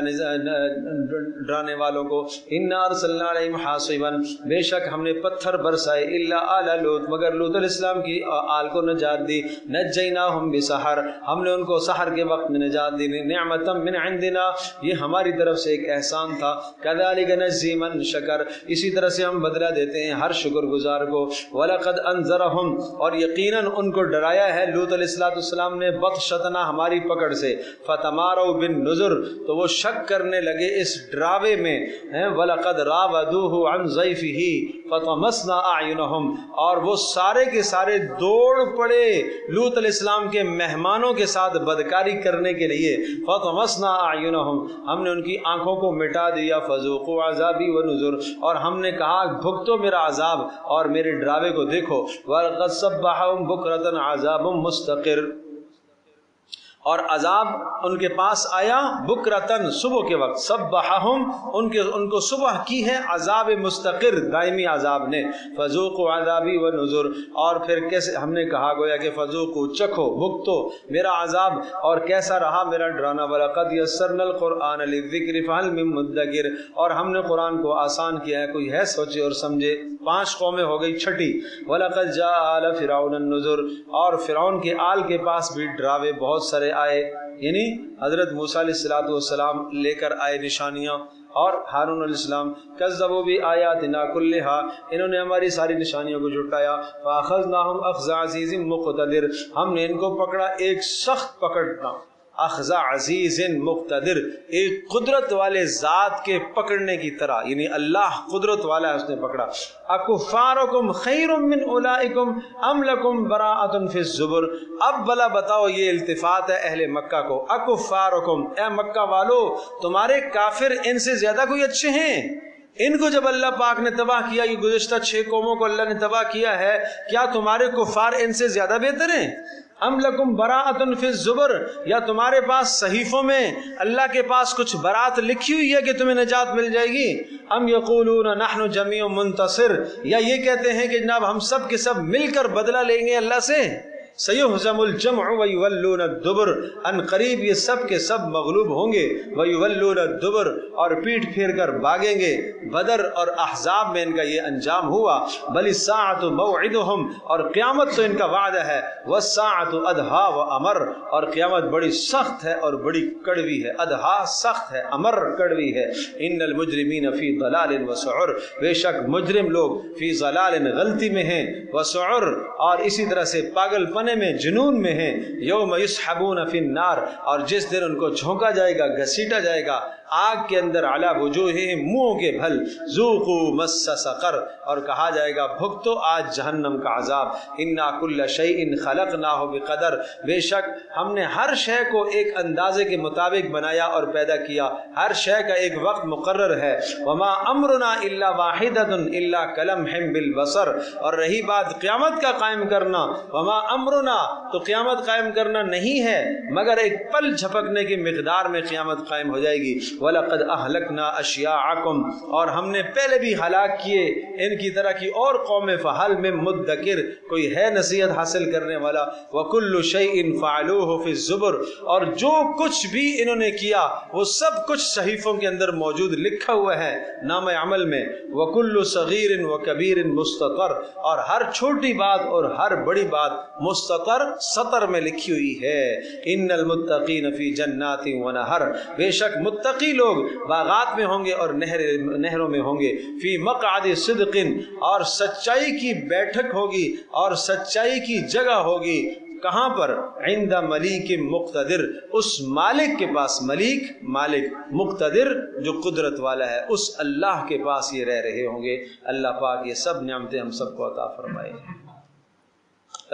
ڈرانے والوں کو۔ اِنَّا أَرْسَلْنَا عَلَيْهِمْ حَاصِبًا، بے شک ہم نے پتھر برسائے، إِلَّا آلَ لوط، مگر لوط علیہ السلام کی آل کو نجات دی، نَجَّيْنَاهُمْ بِسَحَر، ہم نے ان کو سحر کے وقت میں نجات دی، نِعْمَةً مِّنْ عِنْدِنَا، یہ ہماری طرف سے ایک احسان تھا، كَذَلِكَ نَجْزِي مَن شَكَرَ، اسی طرح سے ہم بدلہ دیتے ہیں ہر شکر گزار کو۔ وَلَقَدْ أَنذَرَهُمْ، اور یقیناً ان کو ڈرایا ہے لوط علیہ السلام نے، بطشتنا ہماری پکڑ سے، فتماروا بالنذر، تو وہ شک کرنے لگے اس ڈراوے میں، وَلَقَدْ رَاوَدُوهُ عَنْ ضَيْفِهِ فَطَمَسْنَا أَعْيُنَهُمْ، اور وہ سارے کے سارے دوڑ پڑے لوط علیہ السلام کے مہمانوں کے ساتھ بدکاری کرنے کے لیے، فَطَمَسْنَا أَعْيُنَهُمْ، ہم نے ان کی آنکھوں کو مٹا دیا، فَذُوقُوا عَذَابِي وَنُذُرِ، اور ہم نے کہا بھگتو میرا عذاب اور میرے ڈراوے کو دیکھو۔ وَلَقَدْ صَبَّحَهُمْ بُكْرَةً عَذَابٌ مُسْتَقِرٌ، اور عذاب ان کے پاس آیا، بکرتن صبح کے وقت، صبحہم ان کو صبح کی ہے عذاب مستقر، دائمی عذاب نے، فذوقوا عذابی ونذر، اور پھر کیسے ہم نے کہا گویا کہ فذوقوا، چکھو، بھگتو میرا عذاب اور کیسا رہا میرا ڈرانا۔ وَلَقَدْ يَسَّرْنَا الْقُرْآنَ لِلذِّكْرِ فَهَلْ مِن مُدَّكِرٍ، اور ہم نے قرآن کو آسان کیا ہے، کوئی ہے سوچے اور سمجھے۔ 5 قومیں ہو گئی، چھٹی وَلَقَدْ جَاءَ آلَ فِرْعَوْنَ النُّذُرُ، اور فرعون کے آل کے پاس بھی ڈراوے بہت سارے آئے، یعنی حضرت موسیٰ علیہ السلام لے کر آئے نشانیاں، اور ہارون علیہ السلام، کذبوا بآیاتنا کلھا، انہوں نے ہماری ساری نشانیوں کو جھٹلایا، فاخذناہم اخذ عزیز مقتدر، ہم نے ان کو پکڑا ایک سخت پکڑنا، اخذ عزیز مقتدر، ایک قدرت والے ذات کے پکڑنے کی طرح، یعنی اللہ قدرت والا ہے، اس نے پکڑا۔ اکفارکم خیر من اولئکم ام لکم براءۃ فی الزبر، اب بلا بتاؤ، یہ التفات ہے اہل مکہ کو، اکفارکم، اے مکہ والو تمہارے کافر ان سے زیادہ کوئی اچھے ہیں؟ ان کو جب اللہ پاک نے تباہ کیا، یہ گزشتہ 6 قوموں کو اللہ نے تباہ کیا ہے، کیا تمہارے کفار ان سے زیادہ بہتر ہیں؟ ام لکم براءۃ فی الزبر، یا تمہارے پاس صحیفوں میں اللہ کے پاس کچھ برات لکھی ہوئی ہے کہ تمہیں نجات مل جائے گی، ام یقولون نحن جمیع منتصر، یا یہ کہتے ہیں کہ جناب ہم سب کے سب مل کر بدلہ لیں گے اللہ سے، سیہزم الجمع ویولون الدبر، ان قریب یہ سب کے سب مغلوب ہوں گے، ویولون الدبر، اور پیٹھ پھیر کر بھاگیں گے۔ بدر اور احزاب میں ان کا یہ انجام ہوا۔ بل الساعۃ موعدہم، اور قیامت تو ان کا وعدہ ہے، والساعۃ ادھا وامر، اور قیامت بڑی سخت ہے اور بڑی کڑوی ہے، ادھا سخت ہے، امر کڑوی ہے۔ ان المجرمین فی ضلال وسعر، بے شک مجرم لوگ فی ضلال غلطی میں ہیں، وسعر، اور اسی طرح سے پاگل پنے میں، جنون میں ہیں۔ یوم یسحبون فی النار، اور جس دن ان کو جھونکا جائے گا، گھسیٹا جائے گا آگ کے اندر، علی وجوہہم، منہوں کے بھل، ذوقوا مس سقر، اور کہا جائے گا بھگتو آج جہنم کا عذاب۔ انا کل شیء خلقناہ بقدر، بے شک ہم نے ہر شے کو ایک اندازے کے مطابق بنایا اور پیدا کیا، ہر شے کا ایک وقت مقرر ہے۔ وما امرنا الا واحدۃ الا کلمح بالبصر، اور رہی بات قیامت کا قائم کرنا، وما امرنا، تو قیامت قائم کرنا نہیں ہے مگر ایک پل جھپکنے کی مقدار میں قیامت قائم ہو جائے گی۔ وَلَقَدْ أَهْلَكْنَا أَشْيَاعَكُمْ، اور ہم نے پہلے بھی ہلاک کیے ان کی طرح کی اور قومیں، فَهَلْ مِن مُدَّكِرٍ، کوئی ہے نصیحت حاصل کرنے والا۔ وَكُلُّ شَيْءٍ فَعَلُوهُ فِي الزُّبُرِ، اور جو کچھ بھی انہوں نے کیا وہ سب کچھ صحیفوں کے اندر موجود لکھا ہوا ہے، نام عمل میں۔ وَكُلُّ صَغِيرٍ وَكَبِيرٍ مُسْتَطَرٍ، اور ہر چھوٹی بات اور ہر بڑی بات مستطر، سطر میں لکھی ہوئی ہے۔ ان المتقین فی جنات ونہر، بے شک متقی لوگ باغات میں ہوں گے اور نہروں میں ہوں گے۔ فی مقعد صدق، اور سچائی کی بیٹھک ہوگی اور سچائی کی جگہ ہوگی، کہاں پر؟ عند ملیک مقتدر، اس مالک کے پاس، مالک مقتدر جو قدرت والا ہے، اس اللہ کے پاس یہ رہ رہے ہوں گے۔ اللہ پاک یہ سب نعمتیں ہم سب کو عطا فرمائے۔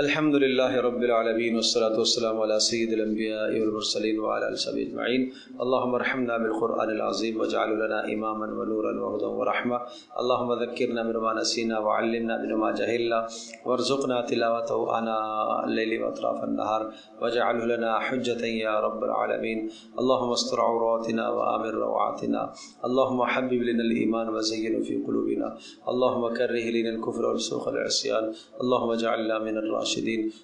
الحمد للہ رب العالمین، والصلاة والسلام علی سید الانبیاء والمرسلین وعلی آلہ وصحبہ اجمعین۔ اللہم ارحمنا بالقرآن العظیم واجعل لنا اماما ونورا وہدی ورحمہ۔ اللہم ذکرنا منما نسینا وعلمنا منما جہلنا وارزقنا تلاوته آناء اللیل واطراف النہار واجعله لنا حجة یا رب العالمین۔ اللہم استر عوراتنا وآمن روعاتنا، اللہم حبب لنا الایمان وزینه فی قلوبنا، اللہم کرہ لنا الکفر والفسوق والعصیان، اللہم اجعلنا من الراشدین۔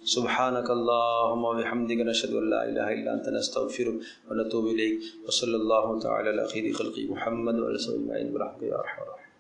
سبحانك اللهم وبحمدك نشهد ان لا اله الا انت نستغفرك ونتوب اليك، وصلى الله تعالى على خير خلق محمد وعلى اله وصحبه اجمعين برحمتك يا ارحم الراحمين۔